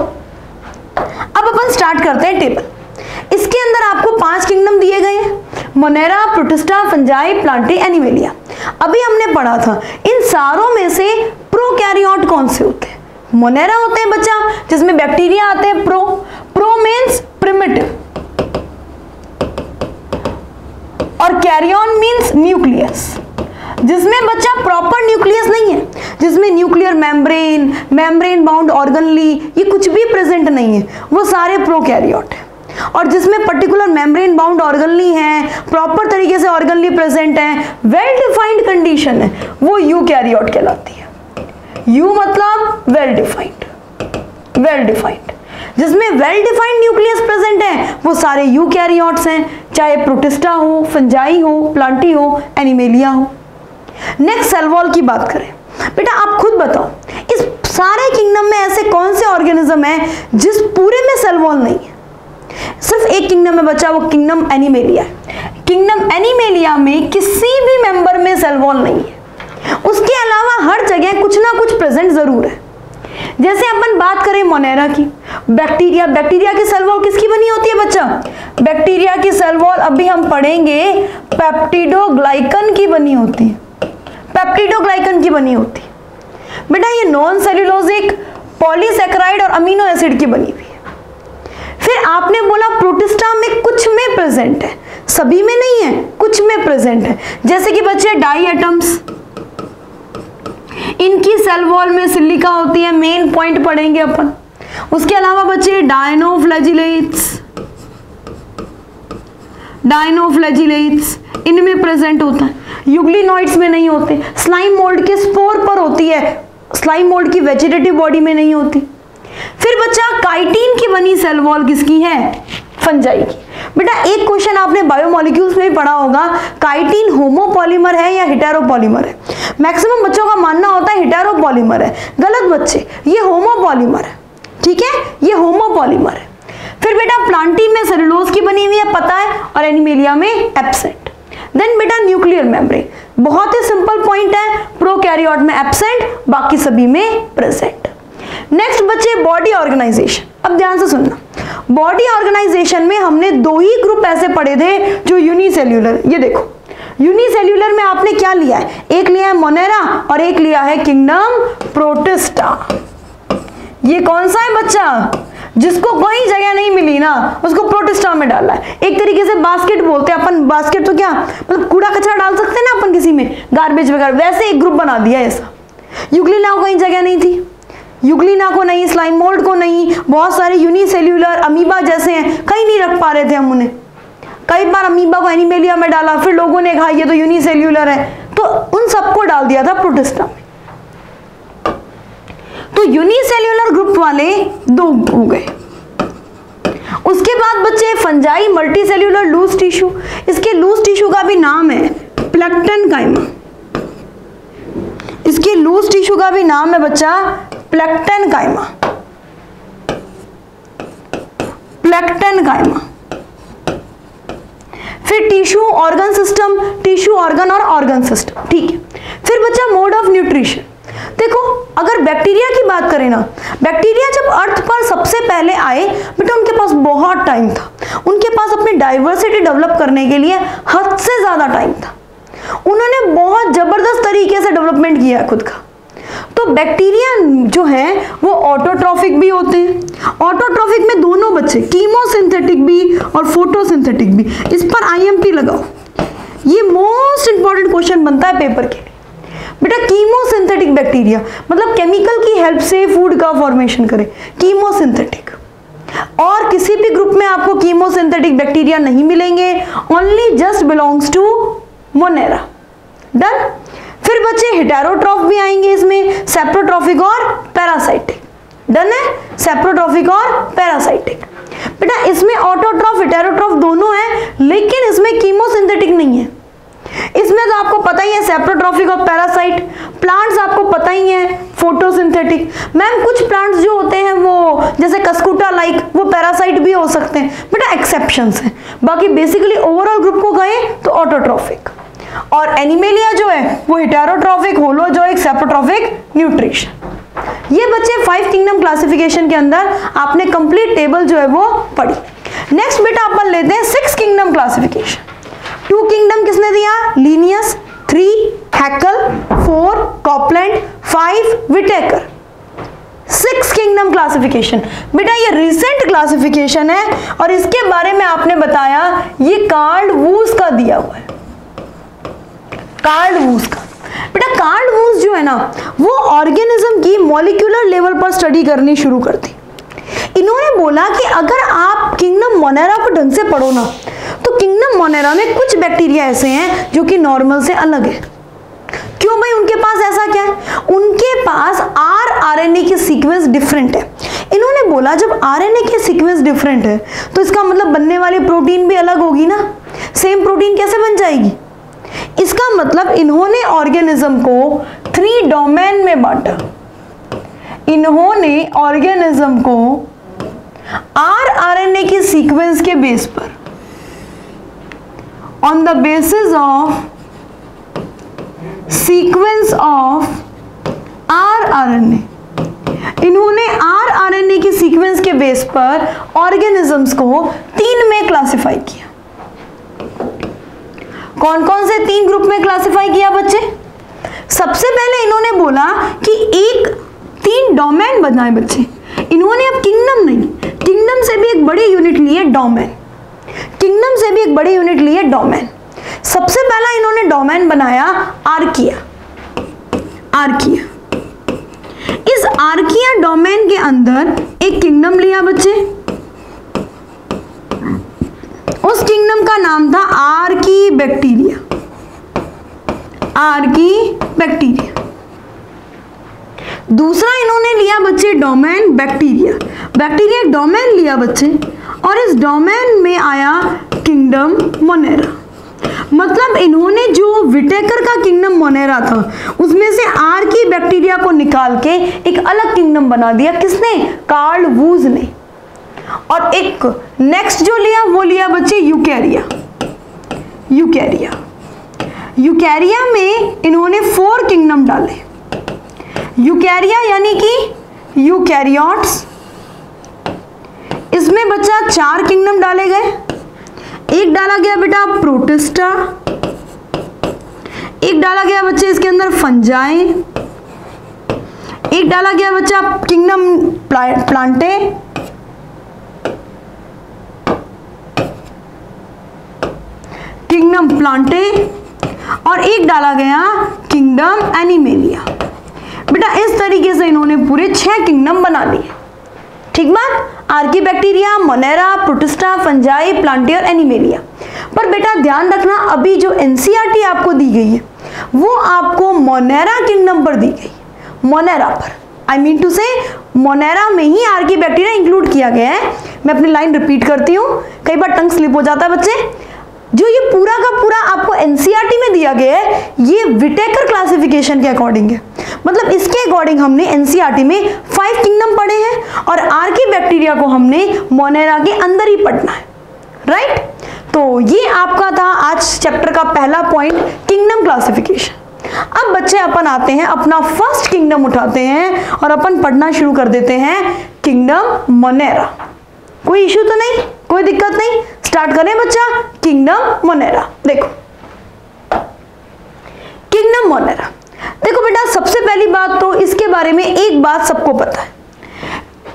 अब अपन स्टार्ट करते हैं टेबल। इसके अंदर आपको 5 किंगडम दिए गए हैं, Monera, protista, fungi, Plantae, animalia. अभी हमने पढ़ा था इन सारों में से प्रोकैरियोट कौन से होते हैं? मोनेरा होते हैं बच्चा, जिसमें बैक्टीरिया आते हैं। प्रो मीन्स प्रिमिटिव और कैरियन मीन्स न्यूक्लियस, जिसमें बच्चा प्रॉपर न्यूक्लियस नहीं है, जिसमें न्यूक्लियर मेम्ब्रेन बाउंड ऑर्गनली ये कुछ भी प्रेजेंट नहीं है, वो सारे प्रोकैरियोट है। और जिसमें पर्टिकुलर मेम्ब्रेन बाउंड ऑर्गनली है, प्रॉपर तरीके से ऑर्गनली प्रेजेंट है, वेल डिफाइंड कंडीशन है, वो यूकैरियोट कहलाती है। यू मतलब वेल डिफाइंड, जिसमें वेल डिफाइंड न्यूक्लियस प्रेजेंट है वो सारे यूकैरियोट्स हैं, चाहे प्रोटिस्टा हो, फंजाई हो, प्लांटी हो, एनिमेलिया हो। नेक्स्ट सेल वॉल की बात करें। बेटा आप खुद बताओ, इस सारे किंगडम में ऐसे कौन से ऑर्गेनिज्म है जिस पूरे में सेल वॉल नहीं है? सिर्फ एक किंगडम में बचा, वो किंगडम एनिमेलिया है। किंगडम एनिमेलिया में किसी भी मेंबर में सेल वॉल नहीं है, उसके अलावा हर जगह कुछ ना कुछ प्रेजेंट जरूर है। जैसे अपन बात करें मोनेरा की, बैक्टीरिया की सेल वॉल किसकी बनी होती है बच्चा? बैक्टीरिया की सेल वॉल अभी हम पढ़ेंगे पेप्टिडोग्लाइकन की बनी होती है, बेटा ये नॉन सेल्यूलोजिक, पॉलीसैकेराइड और अमीनो एसिड की बनी हुई है। फिर आपने बोला प्रोटिस्टा में कुछ में प्रेजेंट है, सभी में नहीं है, कुछ में प्रेजेंट है। जैसे कि बच्चे डाई एटम्स, इनकी सेल वॉल में सिलिका होती है, मेन पॉइंट पढ़ेंगे अपन। उसके अलावा बच्चे डायनोफ्लैजिलेट्स इनमें प्रेजेंट होता है। यूग्लिनॉइड्स में नहीं होते, स्लाइम मोल्ड के स्पोर पर होती है, स्लाइम मोल्ड की वेजिटेटिव बॉडी में नहीं होती। फिर बच्चा काइटिन की बनी सेल वॉल किसकी है? फंजाई की। बेटा एक क्वेश्चन आपने बायोमोलिक्यूल्स में भी पढ़ा होगा, काइटिन होमोपॉलीमर है या हेटेरोपॉलीमर है? मैक्सिमम बच्चों का मानना होता है हेटेरोपॉलीमर है। गलत बच्चे, ये होमोपॉलीमर है, ठीक है, ये होमोपॉलीमर है। फिर बेटा प्लांटी में सेलुलोज की बनी हुई है, पता है, और एनिमेलिया में एब्सेंट। देन बेटा न्यूक्लियर मेम्ब्रेन, बहुत ही सिंपल पॉइंट है, प्रोकैरियोट में एब्सेंट, बाकी सभी में प्रेजेंट। नेक्स्ट बच्चे बॉडी ऑर्गेनाइजेशन। अब ध्यान से सुनना, बॉडी ऑर्गेनाइजेशन में हमने दो ही ग्रुप ऐसे पढ़े थे जो यूनिसेल्यूलर। ये देखो यूनिसेल्यूलर में आपने क्या लिया है, एक लिया है मोनेरा और एक लिया है किंगडम प्रोटिस्टा। ये कौन सा है बच्चा? जिसको कोई जगह नहीं मिली ना उसको प्रोटिस्टा में डाला है। एक तरीके से बास्केट बोलते हैं अपन, बास्केट तो क्या मतलब कूड़ा कचरा डाल सकते हैं ना अपन किसी में, गार्बेज वगैरह, वैसे एक ग्रुप बना दिया ऐसा। यूग्लिना को कहीं जगह नहीं थी, यूग्लिना को नहीं, स्लाइम मोल्ड को नहीं, बहुत सारे यूनिसेल्यूलर अमीबा जैसे हैं, कहीं नहीं रख पा रहे थे हम उन्हें। कई बार अमीबा को एनिमेलिया में डाला, फिर लोगों ने कहा ये तो यूनिसेल्यूलर है, तो उन सबको डाल दिया था प्रोटिस्टा में। तो यूनिसेल्यूलर ग्रुप वाले दो हो गए। उसके बाद बच्चे फंजाई मल्टीसेल्यूलर लूज टिश्यू। इसके लूज टिश्यू का भी नाम है प्लेक्टनकाइमा। इसके लूज टिश्यू का भी नाम है बच्चा प्लेक्टनकाइमा। प्लेक्टनकाइमा। फिर tissue organ system, tissue organ और ऑर्गन सिस्टम, ठीक है। फिर बच्चा मोड ऑफ न्यूट्रिशन। देखो अगर बैक्टीरिया की बात करें ना, बैक्टीरिया जब अर्थ पर सबसे पहले आए बेटा उनके पास बहुत टाइम था, उनके पास अपनी डाइवर्सिटी डेवलप करने के लिए हद से ज्यादा टाइम था। उन्होंने बहुत जबरदस्त तरीके से डेवलपमेंट किया खुद का। तो बैक्टीरिया जो है वो ऑटोट्रॉफिक भी होते हैं। ऑटोट्रॉफिक में दोनों बच्चे, कीमोसिंथेटिक भी और फोटोसिंथेटिक भी। इस पर आईएमपी लगाओ, ये मोस्ट इंपॉर्टेंट क्वेश्चन बनता है पेपर के लिए। बेटा कीमोसिंथेटिक बैक्टीरिया मतलब केमिकल की हेल्प से फूड का फॉर्मेशन करे, कीमोसिंथेटिक। और किसी भी ग्रुप में आपको कीमोसिंथेटिक बैक्टीरिया नहीं मिलेंगे, only just belongs to Monera. Done. फिर बच्चे हेटेरोट्रॉफ भी आएंगे इसमें, सेप्रोट्रॉफिक और पैरासाइटिक। डन है, सेप्रोट्रॉफिक और पैरासाइटिक। बेटा इसमें ऑटोट्रॉफ हेटेरोट्रॉफ दोनों है, लेकिन इसमें कीमोसिंथेटिक नहीं है। इसमें तो आपको पता ही है सेप्रोट्रॉफिक और पैरासाइट। प्लांट्स आपको पता ही है फोटोसिंथेटिक। मैम कुछ प्लांट्स जो होते हैं वो जैसे कस्कुटा लाइक वो पैरासाइट भी हो सकते हैं, बेटा एक्सेप्शंस हैं। बाकी बेसिकली ओवरऑल ग्रुप को गए तो ऑटोट्रॉफिक। और एनिमेलिया जो है वो हेटेरोट्रॉफिक, होलोजोइक, सेप्रोट्रॉफिक, न्यूट्रिशन। ये बच्चे 5 किंगडम क्लासिफिकेशन के अंदर आपने कंप्लीट टेबल जो है वो पढ़ी। नेक्स्ट बेटा अपन लेते हैं 6 किंगडम क्लासिफिकेशन। 2 किंगडम किसने दिया? Linnaeus, 3 Haeckel, 4 Copeland, 5 Whittaker. 6 kingdom classification. बेटा ये रिसेंट क्लासिफिकेशन है और इसके बारे में आपने बताया ये कार्ल वूस का दिया हुआ है, कार्ल वूस का। बेटा कार्ल वूस जो है ना वो ऑर्गेनिज्म की मॉलिक्यूलर लेवल पर स्टडी करनी शुरू कर दी। इन्होंने बोला कि अगर आप किंगडम मोनेरा को ढंग से पढ़ो ना तो किंगडम मोनेरा में कुछ बैक्टीरिया ऐसे हैं जो कि नॉर्मल से अलग है। क्यों भाई? उनके पास ऐसा क्या है? उनके पास आरएनए की सीक्वेंस डिफरेंट है। इन्होंने बोला जब आरएनए की सीक्वेंस डिफरेंट है तो इसका मतलब बनने वाली प्रोटीन भी अलग होगी ना। सेम प्रोटीन कैसे बन जाएगी? इसका मतलब इन्होंने ऑर्गेनिज्म को 3 डोमेन में बांटा। इन्होंने ऑर्गेनिज्म को आरएनए की सीक्वेंस के बेस पर, on the basis of sequence of RNA, इन्होंने आरएनए की सीक्वेंस के बेस पर ऑर्गेनिजम्स को 3 में क्लासिफाई किया। कौन कौन से 3 ग्रुप में क्लासिफाई किया बच्चे? सबसे पहले इन्होंने बोला कि 3 डोमेन बनाए बच्चे। इन्होंने अब किंगडम नहीं, किंगडम से भी एक बड़ी यूनिट ली है डोमेन। किंगडम से भी एक बड़ी यूनिट ली है डोमेन। सबसे पहला इन्होंने डोमेन बनाया आर्किया। आर्किया, इस आर्किया डोमेन के अंदर एक किंगडम लिया बच्चे। उस किंगडम का नाम था आर्की बैक्टीरिया। Archie bacteria. दूसरा इन्होंने लिया बच्चे डोमेन बैक्टीरिया। बैक्टीरिया एक डोमेन लिया बच्चे, और इस डोमेन में आया किंगडम मोनेरा। मतलब इन्होंने जो विटेकर का किंगडम मोनेरा था उसमें से आर्की बैक्टीरिया को निकाल के एक अलग किंगडम बना दिया। किसने? कार्ल वूज ने। और एक नेक्स्ट जो लिया वो लिया बच्चे यूकैरिया। यूकैरिया यूकैरिया में इन्होंने 4 किंगडम डाले। यूकैरिया यानी कि यूकैरियोट्स, इसमें बच्चा 4 किंगडम डाले गए। एक डाला गया बेटा प्रोटिस्टा, एक डाला गया बच्चे इसके अंदर फंजाई, एक डाला गया बच्चा किंगडम प्लांटे, किंगडम प्लांटे, और एक डाला गया किंगडम एनिमेलिया। बेटा इस तरीके से इन्होंने पूरे 6 किंगडम बना लिए। ठीक बात? Archie bacteria, Monera, protista, fungi, Plantae और एनिमेलिया। पर बेटा ध्यान रखना, अभी जो एनसीईआरटी आपको दी गई है वो आपको मोनेरा किंगडम पर दी गई, मोनेरा पर। आई मीन टू से मोनेरा में ही आर्की बैक्टीरिया इंक्लूड किया गया है। मैं अपनी लाइन रिपीट करती हूँ, कई बार टंग स्लिप हो जाता है बच्चे। जो ये पूरा का पूरा आपको एनसीईआरटी में दिया गया है ये विटेकर क्लासिफिकेशन के अकॉर्डिंग है। मतलब इसके अकॉर्डिंग हमने एनसीईआरटी में 5 किंगडम पढ़े हैं और आर्की बैक्टीरिया को हमने मोनेरा के अंदर ही पढ़ना है। राइट? तो ये आपका था आज चैप्टर का पहला पॉइंट, किंगडम क्लासिफिकेशन। अब बच्चे अपन आते हैं, अपना फर्स्ट किंगडम उठाते हैं और अपन पढ़ना शुरू कर देते हैं किंगडम मोनेरा। कोई इशू तो नहीं, कोई दिक्कत नहीं? स्टार्ट करें बच्चा, किंगडम मोनेरा। देखो किंगडम मोनेरा, देखो बेटा सबसे पहली बात तो इसके बारे में एक बात सबको पता है,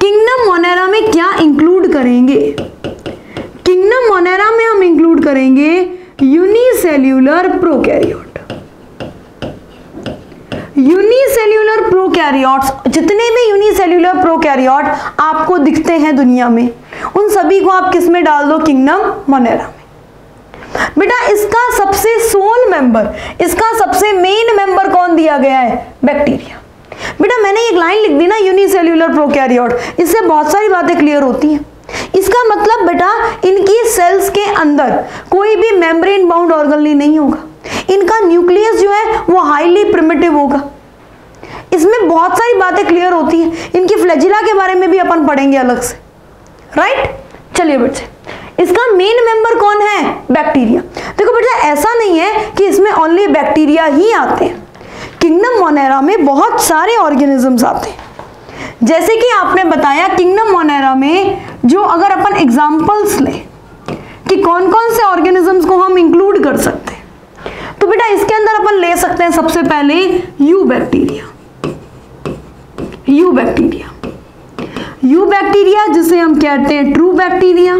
किंगडम मोनेरा में क्या इंक्लूड करेंगे? किंगडम मोनेरा में हम इंक्लूड करेंगे यूनिसेल्यूलर प्रोकैरियोट। यूनिसेल्यूलर प्रोकैरियोट्स, जितने भी यूनिसेल्यूलर प्रोकैरियोट आपको दिखते हैं दुनिया में, उन सभी को आप किस में डाल दो? किंगडम मोनेरा में। बेटा इसका सबसे सोल मेंबर, इसका सबसे मेन मेंबर कौन दिया गया है? बैक्टीरिया। बेटा मैंने एक लाइन लिख दी ना, यूनिसेल्यूलर प्रोकैरियोट, इससे बहुत सारी बातें क्लियर होती हैं। इसका मतलब बेटा इनकी सेल्स के अंदर कोई भी मेम्ब्रेन बाउंड ऑर्गेनेल नहीं होगा, इनका न्यूक्लियस जो है वो हाईली प्रिमिटिव होगा। इसमें बहुत सारी बातें क्लियर होती हैं। इनकी फ्लैजिला के बारे में भी अपन पढ़ेंगे अलग से। राइट? चलिए बच्चे, इसका मेन मेंबर कौन है? बैक्टीरिया। देखो बेटा ऐसा नहीं है कि इसमें ओनली बैक्टीरिया ही आते हैं, किंगडम मोनेरा में बहुत सारे ऑर्गेनिजम्स आते हैं। जैसे कि आपने बताया किंगडम मोनेरा में जो अगर अपन एग्जांपल्स लें कि कौन कौन से ऑर्गेनिजम्स को हम इंक्लूड कर सकते हैं, तो बेटा इसके अंदर अपन ले सकते हैं सबसे पहले you bacteria. You bacteria, you bacteria जिसे हम कहते हैं ट्रू बैक्टीरिया,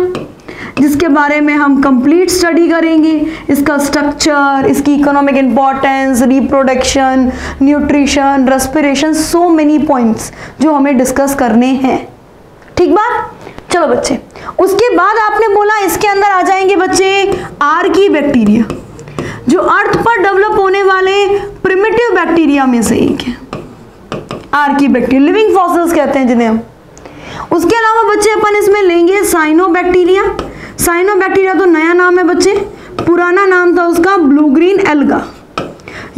जिसके बारे में हम कंप्लीट स्टडी करेंगे, इसका स्ट्रक्चर, इसकी economic importance, reproduction, nutrition, respiration, so many points जो हमें डिस्कस करने हैं। ठीक बात? चलो बच्चे, उसके बाद आपने बोला इसके अंदर आ जाएंगे बच्चे आर्की बैक्टीरिया, जो अर्थ पर डेवलप होने वाले प्रिमिटिव बैक्टीरिया में से एक है। आर्की बैक्टीरिया, लिविंग फॉसिल्स कहते हैं जिन्हें हम। उसके अलावा बच्चे अपन इसमें लेंगे साइनोबैक्टीरिया। साइनोबैक्टीरिया तो नया नाम है बच्चे, पुराना नाम था उसका blue green alga.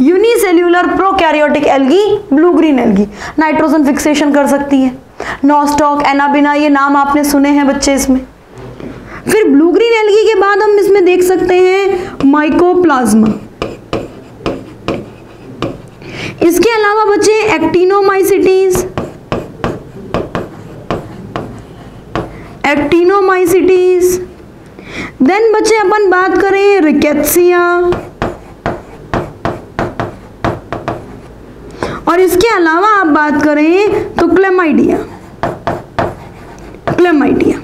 Unicellular prokaryotic algae, blue green algae, nitrogen fixation कर सकती है। नॉस्टॉक, एनाबिना, ये नाम आपने सुने हैं बच्चे इसमें। फिर ब्लू ग्रीन एल्गी के बाद हम इसमें देख सकते हैं माइकोप्लाज्मा। इसके अलावा बच्चे एक्टिनोमाइसिटीज, एक्टिनोमाइसिटीज। देन बच्चे अपन बात करें रिकेट्सिया, और इसके अलावा आप बात करें तो क्लेमाइडिया। क्लेमाइडिया,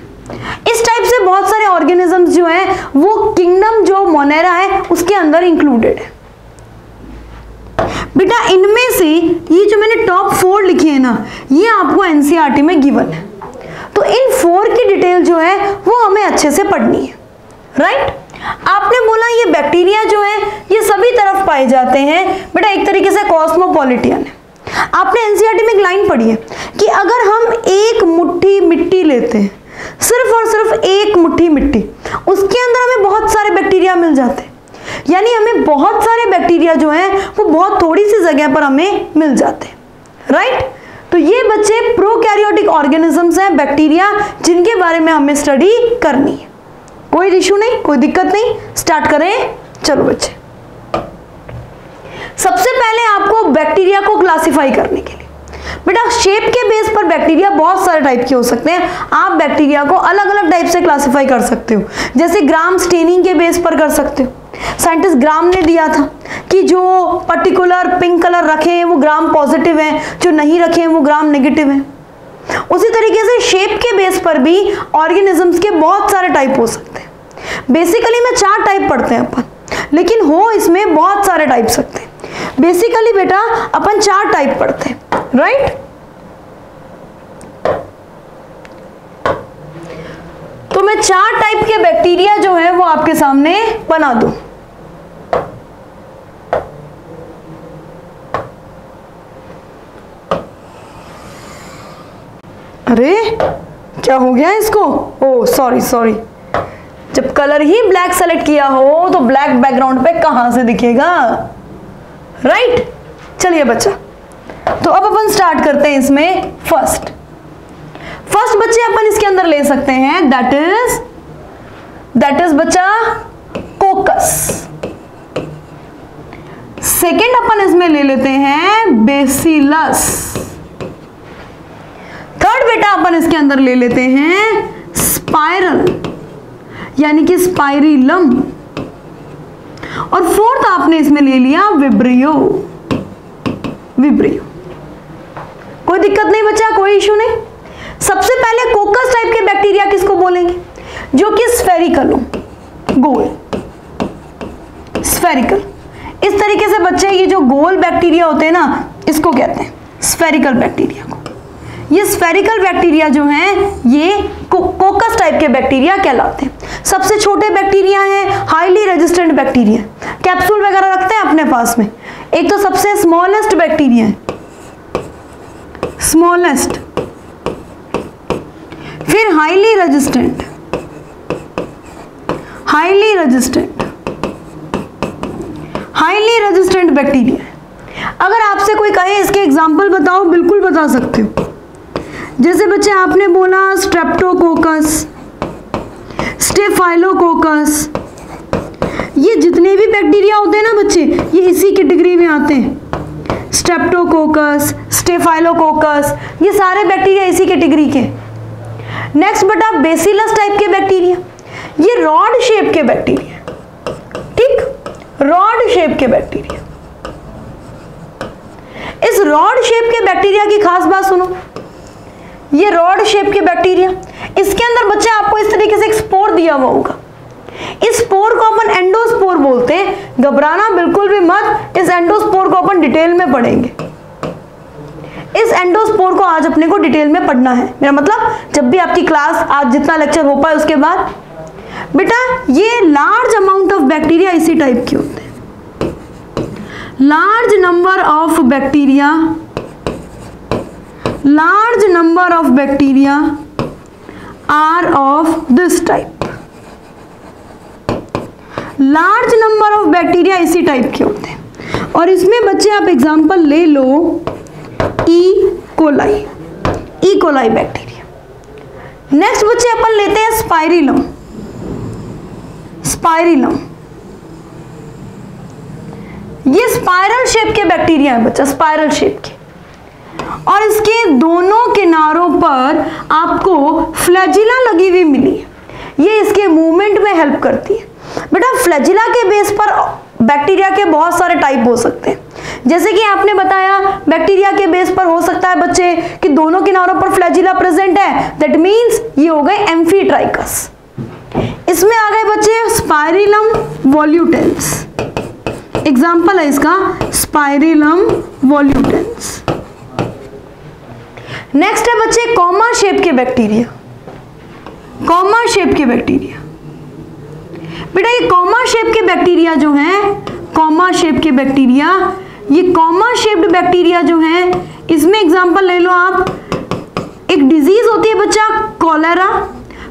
इस टाइप से बहुत सारे ऑर्गेनिजम्स जो है वो किंगडम जो मोनेरा है उसके अंदर इंक्लूडेड है। बेटा इनमें से ये जो मैंने टॉप 4 लिखे हैं ना, ये आपको एनसीईआरटी में गिवन है, तो इन 4 की डिटेल जो है वो हमें अच्छे से पढ़नी है। राइट? आपने बोला ये बैक्टीरिया जो है ये सभी तरफ पाए जाते हैं, बेटा एक तरीके से कॉस्मोपॉलिटियन है। आपने एनसीईआरटी में एक लाइन पढ़ी है कि अगर हम एक मुट्ठी मिट्टी लेते हैं, सिर्फ और सिर्फ एक मुट्ठी मिट्टी, उसके अंदर हमें बहुत सारे बैक्टीरिया मिल जाते हैं, यानी हमें बहुत सारे बैक्टीरिया जो हैं वो बहुत थोड़ी सी जगह पर हमें मिल जाते हैं, राइट। तो ये बच्चे प्रोकैरियोटिक ऑर्गेनिजम्स हैं, बैक्टीरिया, जिनके बारे में हमें स्टडी करनी है। कोई इशू नहीं, कोई दिक्कत नहीं, स्टार्ट करें। चलो बच्चे, सबसे पहले आपको बैक्टीरिया को क्लासिफाई करने के लिए, बेटा शेप के बेस पर बैक्टीरिया बहुत सारे टाइप के हो सकते हैं। आप बैक्टीरिया को अलग अलग टाइप से क्लासिफाई कर सकते हो, जैसे ग्राम स्टेनिंग के बेस पर कर सकते हो। साइंटिस्ट ग्राम ने दिया था कि जो पर्टिकुलर पिंक कलर रखे हैं वो ग्राम पॉजिटिव हैं, जो नहीं रखे हैं वो ग्राम नेगेटिव हैं। उसी तरीके से शेप के बेस पर भी ऑर्गेनिजम्स के बहुत सारे टाइप हो सकते हैं। बेसिकली में 4 टाइप पढ़ते हैं अपन, लेकिन हो इसमें बहुत सारे टाइप सकते हैं। बेसिकली बेटा अपन 4 टाइप पढ़ते हैं, राइट। तो मैं 4 टाइप के बैक्टीरिया जो है वो आपके सामने बना दूं। अरे क्या हो गया इसको? ओह सॉरी, जब कलर ही ब्लैक सेलेक्ट किया हो तो ब्लैक बैकग्राउंड पे कहां से दिखेगा, राइट। चलिए बच्चा, तो अब अपन स्टार्ट करते हैं इसमें। फर्स्ट बच्चे अपन इसके अंदर ले सकते हैं, दैट इज बच्चा कोकस। सेकेंड अपन इसमें ले लेते हैं बेसिलस। थर्ड बेटा अपन इसके अंदर ले लेते हैं स्पाइरल, यानी कि स्पाइरिलम। और फोर्थ आपने इसमें ले लिया विब्रियो। कोई दिक्कत नहीं बच्चा, कोई इशू नहीं। सबसे पहले कोकस टाइप के बैक्टीरिया किसको बोलेंगे? जो कि स्फेरिकल हो, गोल, स्फेरिकल। इस तरीके से बच्चे ये जो गोल बैक्टीरिया होते हैं ना, इसको कहते हैं स्फेरिकल बैक्टीरिया को। ये स्फेरिकल बैक्टीरिया जो हैं ये कोकस टाइप के बैक्टीरिया कहलाते हैं। सबसे छोटे बैक्टीरिया हैं हाईली रेजिस्टेंट बैक्टीरिया, कैप्सूल वगैरह रखते हैं अपने पास में। एक तो सबसे स्मॉलेस्ट बैक्टीरिया है, स्मॉलेस्ट, फिर highly resistant, highly resistant bacteria. अगर आपसे कोई कहे इसके एग्जाम्पल बताओ, बिल्कुल बता सकते हो। जैसे बच्चे आपने बोला स्ट्रेप्टोकोकस, स्टेफाइलोकोकस, ये जितने भी बैक्टीरिया होते हैं ना बच्चे, ये इसी कैटेगरी में आते हैं। स्ट्रेप्टोकोकस, स्टेफाइलोकोकस, ये सारे बैक्टीरिया इसी कैटेगरी के। नेक्स्ट बेटा बेसिलस टाइप के बैक्टीरिया, ये रॉड शेप के बैक्टीरिया, ठीक, रॉड शेप के बैक्टीरिया। इस रॉड शेप के बैक्टीरिया की खास बात सुनो, ये रॉड शेप के बैक्टीरिया, इसके अंदर बच्चे आपको इस तरीके से एक स्पोर दिया हुआ होगा। इस स्पोर को अपन एंडोस्पोर बोलते हैं। घबराना बिल्कुल भी मत, इस एंडोस्पोर को अपन डिटेल में पढ़ेंगे। इस एंडोस्पोर को आज अपने को डिटेल में पढ़ना है, मेरा मतलब जब भी आपकी क्लास, आज जितना लेक्चर हो पाए उसके बाद। बेटा ये लार्ज अमाउंट ऑफ बैक्टीरिया इसी टाइप के होते हैं। Large number of bacteria, large number of bacteria are of this type। large number of bacteria इसी टाइप के होते हैं। और इसमें बच्चे आप एग्जांपल ले लो ई कोलाई बैक्टीरिया। नेक्स्ट बच्चे अपन लेते हैं स्पाइरिलम। ये स्पाइरल शेप के बैक्टीरिया है बच्चा, स्पाइरल शेप के, और इसके दोनों किनारों पर आपको फ्लैजिला लगी हुई मिली है। ये इसके मूवमेंट में हेल्प करती है। बेटा फ्लैजिला के बेस पर बैक्टीरिया के बहुत सारे टाइप हो सकते हैं। जैसे कि आपने बताया बैक्टीरिया के बेस पर हो सकता है बच्चे कि दोनों किनारों पर फ्लैजिला प्रेजेंट है, दैट मींस ये हो गए एम्फीट्राइकस। इसमें आ गए बच्चे स्पाइरिलम वॉल्यूटेंस, एग्जाम्पल है इसका स्पाइरिलम वॉल्यूटेंस। नेक्स्ट है बच्चे कॉमा शेप के बैक्टीरिया। बेटा ये कॉमा शेप के बैक्टीरिया जो हैं, कॉमा शेप के बैक्टीरिया, ये कॉमा शेप्ड बैक्टीरिया जो हैं, इसमें एग्जांपल ले लो आप, एक डिजीज होती है बच्चा कॉलेरा,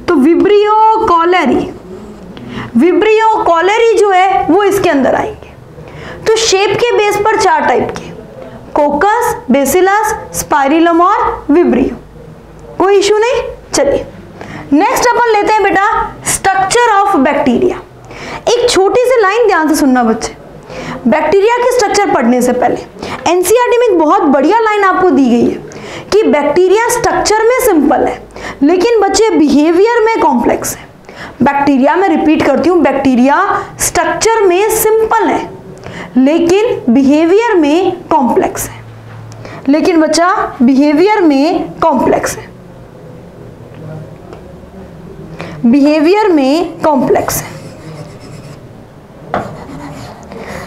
तो विब्रियो कॉलेरी, विब्रियो कॉलेरी जो है वो इसके अंदर आएंगे। तो शेप के बेस पर 4 टाइप के, कोकस, बेसिलस, स्पाइरिलम और विब्रियो, कोई इशू नहीं। चलिए नेक्स्ट अपन लेते हैं बेटा स्ट्रक्चर ऑफ बैक्टीरिया। एक छोटी सी लाइन ध्यान से सुनना बच्चे, बैक्टीरिया के स्ट्रक्चर पढ़ने से पहले एनसीईआरटी में एक बहुत बढ़िया लाइन आपको दी गई है कि बैक्टीरिया स्ट्रक्चर में सिंपल है लेकिन बच्चे बिहेवियर में कॉम्प्लेक्स है। बैक्टीरिया में रिपीट करती हूं, बैक्टीरिया स्ट्रक्चर में सिंपल है लेकिन बिहेवियर में कॉम्प्लेक्स है, लेकिन बच्चा बिहेवियर में कॉम्प्लेक्स है, बिहेवियर में कॉम्प्लेक्स है।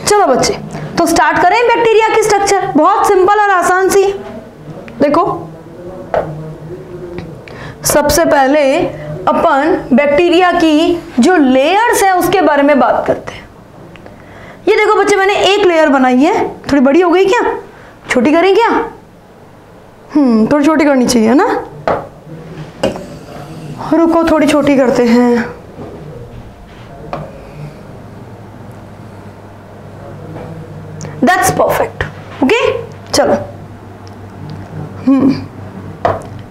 चलो बच्चे तो स्टार्ट करें बैक्टीरिया की स्ट्रक्चर, बहुत सिंपल और आसान सी। देखो सबसे पहले अपन बैक्टीरिया की जो लेयर्स है उसके बारे में बात करते हैं। ये देखो बच्चे मैंने एक लेयर बनाई है, थोड़ी बड़ी हो गई क्या, छोटी करें क्या? थोड़ी छोटी करनी चाहिए ना, रुको थोड़ी छोटी करते हैं। That's perfect, okay. चलो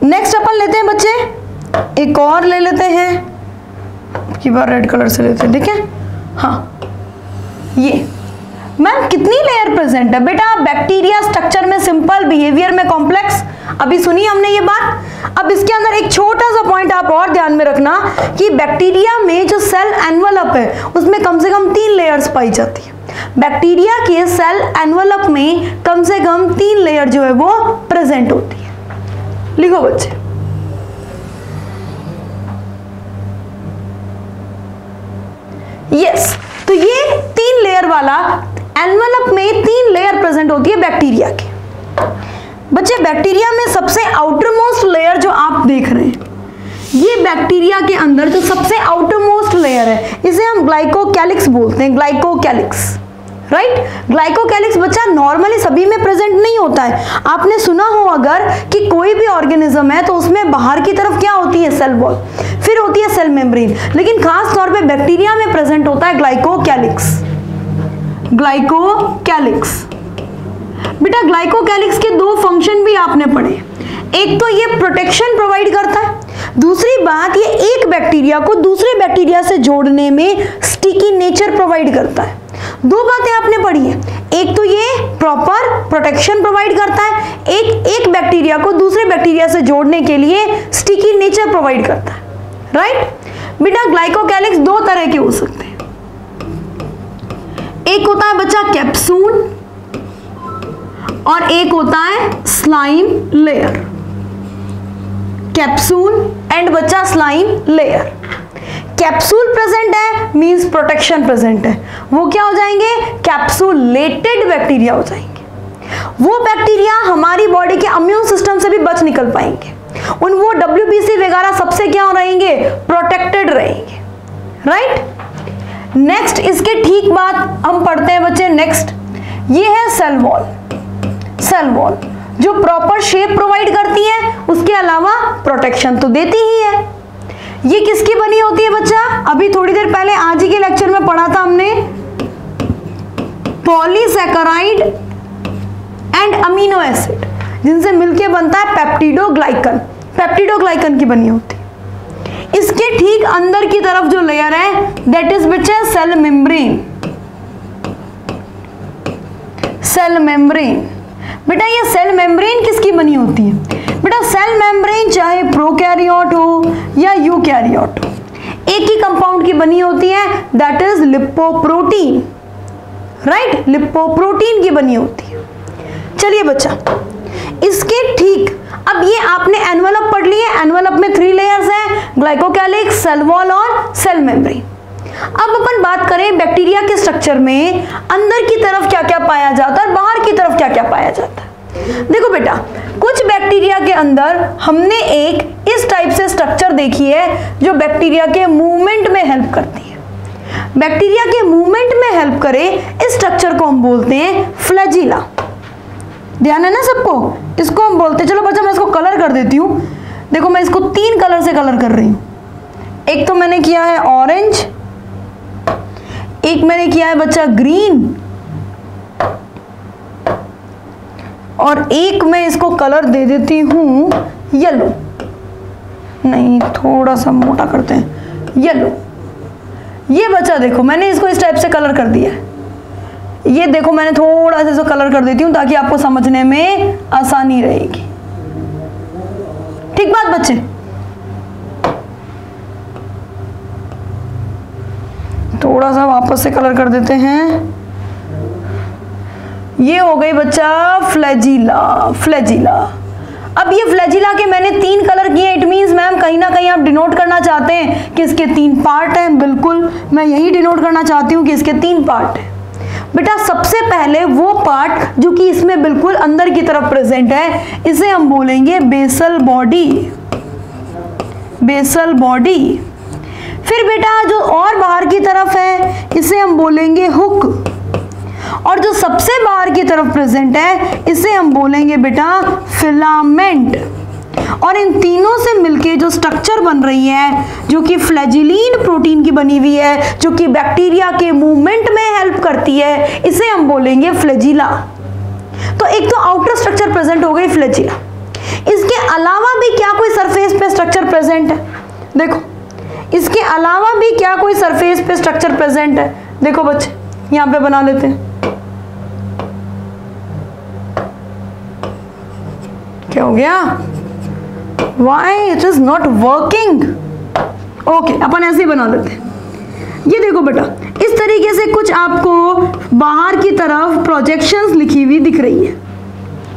नेक्स्ट अपन लेते हैं बच्चे, एक और ले लेते हैं, की बार रेड कलर से लेते हैं, ठीक है। हाँ ये मैम कितनी लेयर प्रेजेंट है बेटा, बैक्टीरिया स्ट्रक्चर में सिंपल, बिहेवियर में कॉम्प्लेक्स, अभी सुनी हमने ये बात। अब इसके अंदर एक छोटा सा पॉइंट आप और ध्यान में रखना कि बैक्टीरिया में जो सेल एनवलप है उसमें कम से कम 3 लेयर्स पाई जाती है। बैक्टीरिया के सेल एनवलप में कम से कम 3 लेयर जो है वो प्रेजेंट होती है। लिखो बच्चे, यस तो ये 3 लेयर वाला एनवलप में 3 लेयर प्रेजेंट होती है बैक्टीरिया के। बच्चे बैक्टीरिया में सबसे आउटर मोस्ट लेयर जो आप देख रहे हैं, ये बैक्टीरिया के अंदर जो सबसे आउटर मोस्ट लेयर है इसे हम ग्लाइकोकैलिक्स बोलते हैं, ग्लाइकोकैलिक्स, राइट। ग्लाइकोकैलिक्स बच्चा नॉर्मली सभी में प्रेजेंट नहीं होता है। आपने सुना हो अगर कि कोई भी ऑर्गेनिज्म है तो उसमें बाहर की तरफ क्या होती है, सेल वॉल, फिर होती है सेल मेम्ब्रेन, लेकिन खास तौर पे बैक्टीरिया में प्रेजेंट होता है ग्लाइकोकैलिक्स। ग्लाइकोकैलिक्स बेटा, ग्लाइकोकैलिक्स के 2 फंक्शन भी आपने पढ़े, एक तो ये प्रोटेक्शन प्रोवाइड करता है, दूसरी बात ये एक बैक्टीरिया को दूसरे बैक्टीरिया से जोड़ने में स्टिकी नेचर प्रोवाइड करता है। 2 बातें आपने पढ़ी है, एक तो ये प्रॉपर प्रोटेक्शन प्रोवाइड करता है, एक बैक्टीरिया को दूसरे बैक्टीरिया से जोड़ने के लिए स्टिकी नेचर प्रोवाइड करता है, राइट। बेटा ग्लाइकोकैलिक्स 2 तरह के हो सकते हैं, एक होता है बच्चा कैप्सूल और एक होता है स्लाइम लेयर। कैप्सूल एंड बच्चा स्लाइम लेयर। कैप्सूल प्रेजेंट है मींस प्रोटेक्शन प्रेजेंट है, वो क्या हो जाएंगे, कैप्सूलेटेड बैक्टीरिया हो जाएंगे। वो बैक्टीरिया हमारी बॉडी के इम्यून सिस्टम से भी बच निकल पाएंगे, वो WBC वगैरह सबसे क्या रहेंगे, प्रोटेक्टेड रहेंगे, राइट। नेक्स्ट इसके ठीक बाद हम पढ़ते हैं बच्चे, नेक्स्ट ये है सेल वॉल। सेल वॉल जो प्रॉपर शेप प्रोवाइड करती है, उसके अलावा प्रोटेक्शन तो देती ही है। ये किसकी बनी होती है बच्चा, अभी थोड़ी देर पहले आज ही के लेक्चर में पढ़ा था हमने, पॉलीसैकेराइड एंड अमीनो एसिड जिनसे मिलके बनता है पेप्टिडोग्लाइकन, पेप्टिडोग्लाइकन की बनी होती है। इसके ठीक अंदर की तरफ जो लेयर है दैट इज बच्चा सेल मेम्ब्रेन। सेल मेम्ब्रेन बेटा, ये सेल मेम्ब्रेन किसकी बनी होती है बेटा, सेल मेम्ब्रेन चाहे प्रोकैरियोट हो या यूकैरियोट हो, एक ही कंपाउंड की बनी होती है that is lipoprotein, right. Lipoprotein की बनी होती है। चलिए बच्चा इसके ठीक अब ये आपने एनवलप पढ़ ली है, एनवलप में 3 लेयर्स हैं, ग्लाइकोकैलिक्स, सेल वॉल और सेल मेम्ब्रेन। अब अपन बात करें बैक्टीरिया के स्ट्रक्चर में अंदर की तरफ क्या क्या पाया जाता है, बाहर की तरफ क्या क्या पाया जाता है। देखो बेटा कुछ बैक्टीरिया के अंदर हमने एक इस टाइप से स्ट्रक्चर देखी है जो बैक्टीरिया के मूवमेंट में हेल्प करती है। बैक्टीरिया के मूवमेंट में हेल्प करे, इस स्ट्रक्चर को हम बोलते हैं फ्लैजिला। ध्यान है ना सबको? इसको हम बोलते हैं, चलो बच्चा मैं इसको कलर कर देती हूँ। देखो मैं इसको 3 कलर से कलर कर रही हूँ। एक तो मैंने किया है ऑरेंज, एक मैंने किया है बच्चा ग्रीन, और एक मैं इसको कलर दे देती हूँ येलो। नहीं, थोड़ा सा मोटा करते हैं, येलो। ये बच्चा देखो मैंने इसको इस टाइप से कलर कर दिया है। ये देखो मैंने थोड़ा सा इसको कलर कर देती हूँ ताकि आपको समझने में आसानी रहेगी। ठीक बात बच्चे? थोड़ा सा वापस से कलर कर देते हैं। ये हो गई बच्चा फ्लैजिला। फ्लैजिला। अब ये फ्लैजिला के मैंने 3 कलर किए। इट मींस मैम कहीं ना कहीं आप डिनोट करना चाहते हैं कि इसके 3 पार्ट हैं। बिल्कुल, मैं यही डिनोट करना चाहती हूँ कि इसके 3 पार्ट हैं। बेटा सबसे पहले वो पार्ट जो कि इसमें बिल्कुल अंदर की तरफ प्रेजेंट है, इसे हम बोलेंगे बेसल बॉडी। Basal body. फिर बेटा जो और बाहर की तरफ है, इसे हम बोलेंगे हुक। और जो सबसे बाहर की तरफ प्रेजेंट है, इसे हम बोलेंगे बेटा फिलामेंट। और इन तीनों से मिलके जो स्ट्रक्चर बन रही है, जो कि फ्लैजिलीन प्रोटीन की बनी हुई है, जो कि बैक्टीरिया के मूवमेंट में हेल्प करती है, इसे हम बोलेंगे फ्लैजिला। तो एक तो आउटर स्ट्रक्चर प्रेजेंट हो गई फ्लैजिला। इसके अलावा भी क्या कोई सरफेस पे स्ट्रक्चर प्रेजेंट है? देखो, इसके अलावा भी क्या कोई सरफेस पे स्ट्रक्चर प्रेजेंट है? देखो बच्चे, यहां पे बना लेते हैं। क्या हो गया? Why it is not working? Okay, अपन ऐसे ही बना लेते हैं। ये देखो बेटा, इस तरीके से कुछ आपको बाहर की तरफ प्रोजेक्शंस लिखी हुई दिख रही है।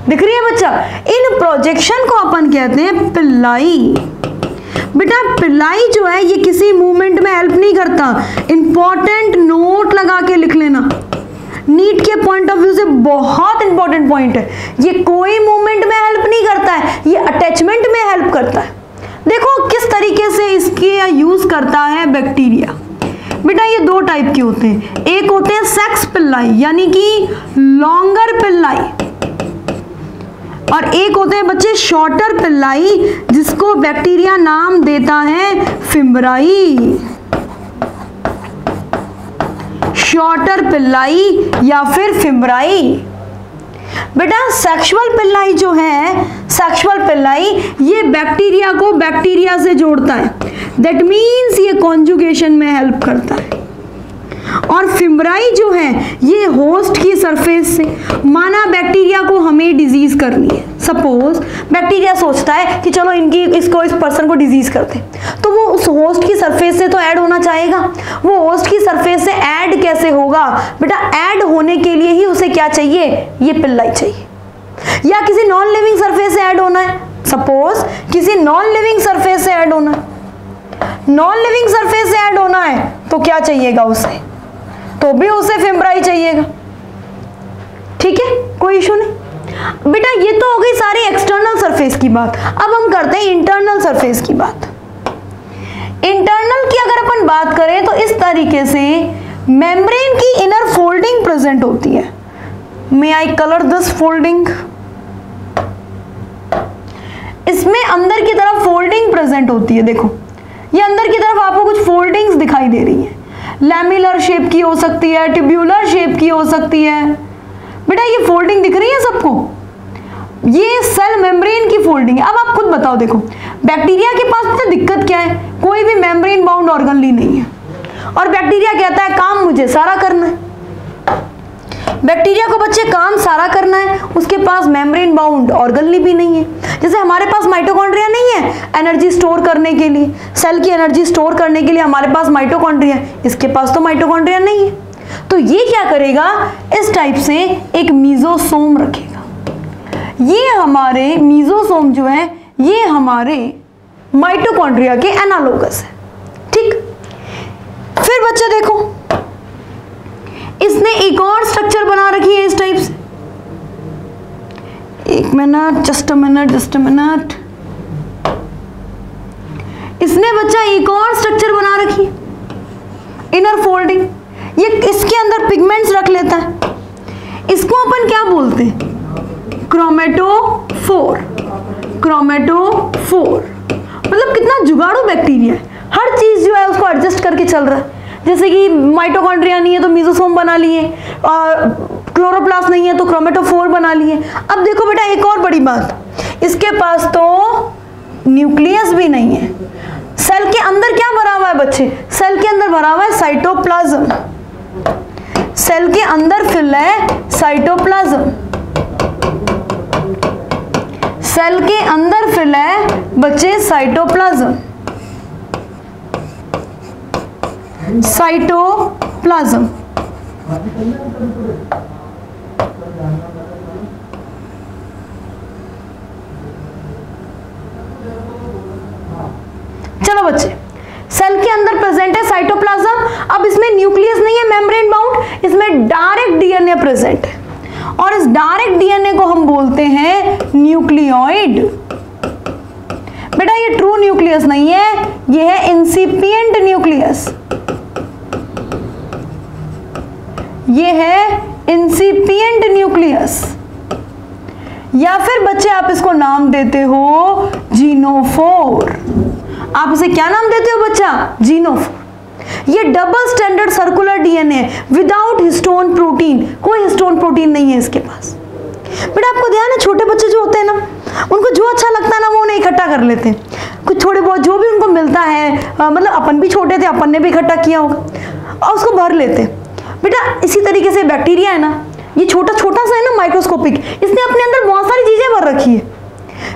दिख रही है बच्चा? इन प्रोजेक्शन को अपन कहते हैं पिल्लाई। बेटा पिल्लाई जो है ये किसी मूवमेंट में हेल्प नहीं करता। इंपॉर्टेंट नोट लगा के लिख लेना, नीट के पॉइंट ऑफ व्यू से बहुत इंपॉर्टेंट पॉइंट है। ये कोई मूवमेंट में हेल्प नहीं करता है, ये अटैचमेंट में हेल्प करता है। देखो किस तरीके से इसके यूज करता है बैक्टीरिया। बेटा ये 2 टाइप के होते हैं। एक होते हैं सेक्स पिल्लाई, यानी कि लॉन्गर पिल्लाई, और एक होते हैं बच्चे शॉर्टर पिल्लाई, जिसको बैक्टीरिया नाम देता है फिम्ब्राई। शॉर्टर पिल्लाई या फिर फिम्ब्राई। बेटा सेक्सुअल पिल्लाई जो है, सेक्सुअल पिल्लाई ये बैक्टीरिया को बैक्टीरिया से जोड़ता है। दैट मीन्स ये कॉन्जुगेशन में हेल्प करता है। और फिम्ब्राई जो है ये होस्ट की सरफेस से, माना बैक्टीरिया को हमें डिजीज करनी है, सपोज बैक्टीरिया सोचता है कि चलो इस पर्सन को डिजीज करते, तो वो उस होस्ट की सरफेस से तो ऐड होना चाहेगा। वो होस्ट की सरफेस से ऐड कैसे होगा? बेटा ऐड होने के लिए ही उसे क्या चाहिए? ये पिल्लाई चाहिए। या किसी नॉन लिविंग सरफेस से ऐड होना है, सपोज किसी नॉन लिविंग सरफेस से ऐड होना है। नॉन लिविंग सरफेस से ऐड होना है तो क्या चाहिएगा उसे? तो भी उसे फिम्ब्राई चाहिएगा। ठीक है, कोई इशू नहीं। बेटा ये तो हो गई सारी एक्सटर्नल सरफेस की बात। अब हम करते हैं इंटरनल सरफेस की बात। इंटरनल की अगर अपन बात करें तो इस तरीके से मेम्ब्रेन की इनर फोल्डिंग प्रेजेंट होती है। मे आई कलर दिस फोल्डिंग? इसमें अंदर की तरफ फोल्डिंग प्रेजेंट होती है। देखो ये अंदर की तरफ आपको कुछ फोल्डिंग्स दिखाई दे रही है। लैमिलर शेप की हो सकती है, ट्यूब्यूलर शेप की हो सकती है। बेटा ये फोल्डिंग दिख रही है सबको? ये सेल मेम्ब्रेन की फोल्डिंग है। अब आप खुद बताओ, देखो बैक्टीरिया के पास तो दिक्कत क्या है? कोई भी मेम्ब्रेन बाउंड ऑर्गनली नहीं है, और बैक्टीरिया कहता है काम मुझे सारा करना है। बैक्टीरिया को बच्चे काम सारा करना है, उसके पास मेम्ब्रेन बाउंड ऑर्गनली भी नहीं है। जैसे हमारे पास माइटोकॉन्ड्रिया नहीं है एनर्जी स्टोर करने के लिए, सेल की एनर्जी स्टोर करने के लिए हमारे पास माइटोकॉन्ड्रिया, इसके पास तो माइटोकॉन्ड्रिया नहीं है। तो ये क्या करेगा? इस टाइप से एक मीजोसोम रखेगा। ये हमारे मीजोसोम जो है ये हमारे माइटोकॉन्ड्रिया के एनालोगस है। ठीक, फिर बच्चे देखो इसने एक और स्ट्रक्चर बना रखी है इस टाइप से। एक मिनट, जस्ट अ मिनट। इसने बच्चा एक और स्ट्रक्चर बना रखी है। इनर फोल्डिंग, ये इसके अंदर पिगमेंट्स रख लेता है, इसको अपन क्या बोलते हैं, क्रोमेटोफोर। क्रोमेटोफोर मतलब कितना जुगाड़ू बैक्टीरिया है, हर चीज जो है उसको एडजस्ट करके चल रहा है। जैसे कि माइटोकॉन्ड्रिया नहीं है तो मीजोसोम बना लिए, और क्लोरोप्लास्ट नहीं है तो क्रोमेटोफोर बना लिए। अब देखो बेटा एक और बड़ी बात, इसके पास तो न्यूक्लियस भी नहीं है। सेल के अंदर क्या भरा हुआ है बच्चे, सेल के अंदर भरा हुआ है साइटोप्लाज्म। सेल के अंदर फिल है साइटोप्लाज्म, सेल के अंदर फिल है बच्चे साइटोप्लाज्म। साइटोप्लाज्म चलो बच्चे, सेल के अंदर प्रेजेंट है साइटोप्लाज्म। अब इसमें न्यूक्लियस नहीं है मेम्ब्रेन बाउंड, इसमें डायरेक्ट डीएनए प्रेजेंट है, और इस डायरेक्ट डीएनए को हम बोलते हैं न्यूक्लियोइड। बेटा ये ट्रू न्यूक्लियस नहीं है, ये है इंसिपिएंट न्यूक्लियस, ये है इंसिपिएंट न्यूक्लियस, या फिर बच्चे आप इसको नाम देते हो जीनोफोर। आप इसे क्या नाम देते हो बच्चा, जीनोफोर। ये double standard circular DNA without histone protein, कोई हिस्टोन प्रोटीन नहीं है इसके पास। बेटा आपको ध्यान है छोटे बच्चे जो होते हैं ना, उनको जो अच्छा लगता है ना वो उन्हें इकट्ठा कर लेते हैं, कुछ थोड़े बहुत जो भी उनको मिलता है, मतलब अपन भी छोटे थे, अपन ने भी इकट्ठा किया होगा और उसको भर लेते। बेटा इसी तरीके से बैक्टीरिया है ना, ये छोटा छोटा सा है ना, माइक्रोस्कोपिक, इसने अपने अंदर बहुत सारी चीजें भर रखी है,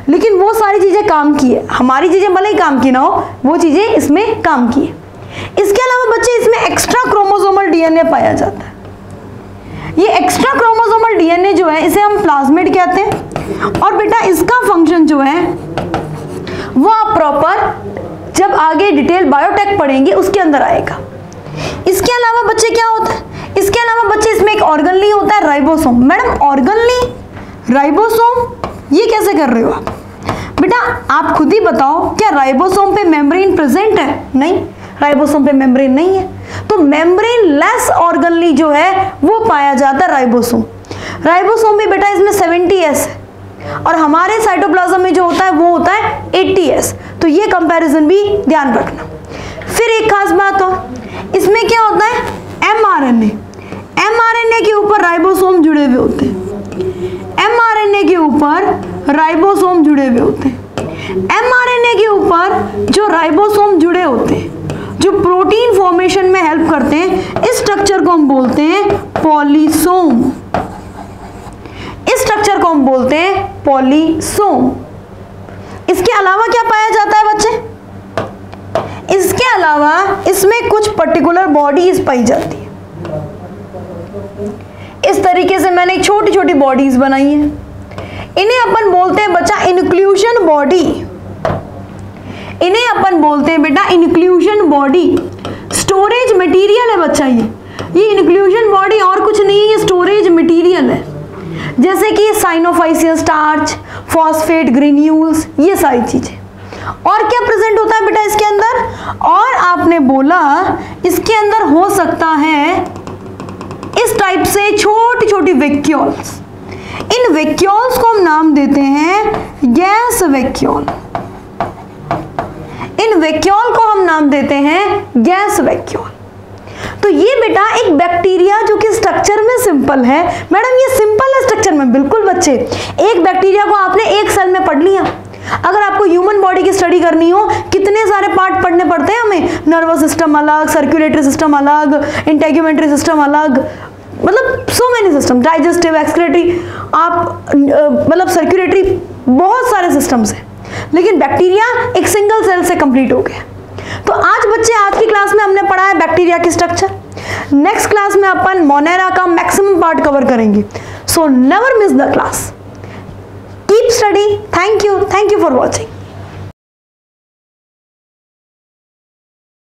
लेकिन वो सारी चीजें काम की है, हमारी चीजें भले ही काम की ना हो, वो चीजें इसमें काम की है। इसके अलावा बच्चे इसमें एक्स्ट्रा क्रोमोसोमल डीएनए पाया जाता है। ये एक्स्ट्रा क्रोमोसोमल डीएनए जो है इसे हम प्लाज्मिड कहते हैं, और बेटा इसका फंक्शन जो है वो आप प्रॉपर जब आगे डिटेल बायोटेक पढ़ेंगे उसके अंदर आएगा। इसके अलावा बच्चे क्या होता है, इसके अलावा बच्चे इसमें एक ऑर्गनली होता है, राइबोसोम। मैडम ऑर्गनली, राइबोसोम, ये कैसे कर रहे हो आप? बेटा आप खुद ही बताओ, क्या राइबोसोम पे मेम्ब्रेन प्रेजेंट है? नहीं, राइबोसोम पे मेम्ब्रेन नहीं है, तो मेम्ब्रेन लेस ऑर्गनली जो है वो पाया जाता है राइबोसोम। राइबोसोम भी बेटा इसमें 70S है, और हमारे साइटोप्लाज्म में जो होता है वो होता है 80S, तो ये कंपैरिजन भी ध्यान रखना। फिर एक खास बात और, इसमें क्या होता है, mRNA। mRNA के ऊपर राइबोसोम जुड़े हुए होते हैं, mRNA के ऊपर राइबोसोम जुड़े हुए होते हैं। mRNA के ऊपर जो राइबोसोम जुड़े होते हैं, जो प्रोटीन फॉर्मेशन में हेल्प करते हैं, इस स्ट्रक्चर को हम बोलते हैं पॉलीसोम। इस स्ट्रक्चर को हम बोलते हैं पॉलीसोम। इसके अलावा क्या पाया जाता है बच्चे? इसके अलावा इसमें कुछ पर्टिकुलर बॉडीज पाई जाती है। इस तरीके से मैंने एक छोटी छोटी बॉडीज बनाई है, इन्हें अपन बोलते हैं बच्चा इंक्लूजन बॉडी। इन्हें अपन बोलते हैं बेटा इंक्लूजन बॉडी। स्टोरेज मटेरियल है बच्चा ये इंक्लूजन बॉडी और कुछ नहीं है, ये स्टोरेज मटेरियल है। जैसे कि साइनोफाइसियस स्टार्च, फॉस्फेट ग्रेन्यूल्स, ये सारी चीजें। और क्या प्रेजेंट होता है बेटा इसके अंदर? और आपने बोला इसके अंदर हो सकता है इस टाइप से छोटी छोटी वैक्यूल्स। इन वैक्यूल्स को हम नाम देते हैं गैस वैक्यूल। इन वैक्यूल को हम नाम देते हैं गैस वैक्यूल। तो ये बेटा एक बैक्टीरिया जो कि स्ट्रक्चर में सिंपल है। मैडम ये सिंपल है स्ट्रक्चर में, बिल्कुल बच्चे। एक बैक्टीरिया को आपने एक सेल में पढ़ लिया। अगर आपको ह्यूमन बॉडी की स्टडी करनी हो, कितने सारे पार्ट पढ़ने पड़ते हैं हमें। नर्वस सिस्टम अलग, सर्कुलेटरी सिस्टम अलग, इंटेग्यूमेंट्री सिस्टम अलग, मतलब so many system, digestive, excretory, आप मतलब सर्कुलेटरी, बहुत सारे सिस्टम्स हैं। लेकिन बैक्टीरिया एक सिंगल सेल से कंप्लीट हो गया। तो आज बच्चे, आज की क्लास में हमने पढ़ा है बैक्टीरिया की स्ट्रक्चर। नेक्स्ट क्लास में अपन मोनेरा का मैक्सिमम पार्ट कवर करेंगे। So never miss the class, keep study. Thank you for watching.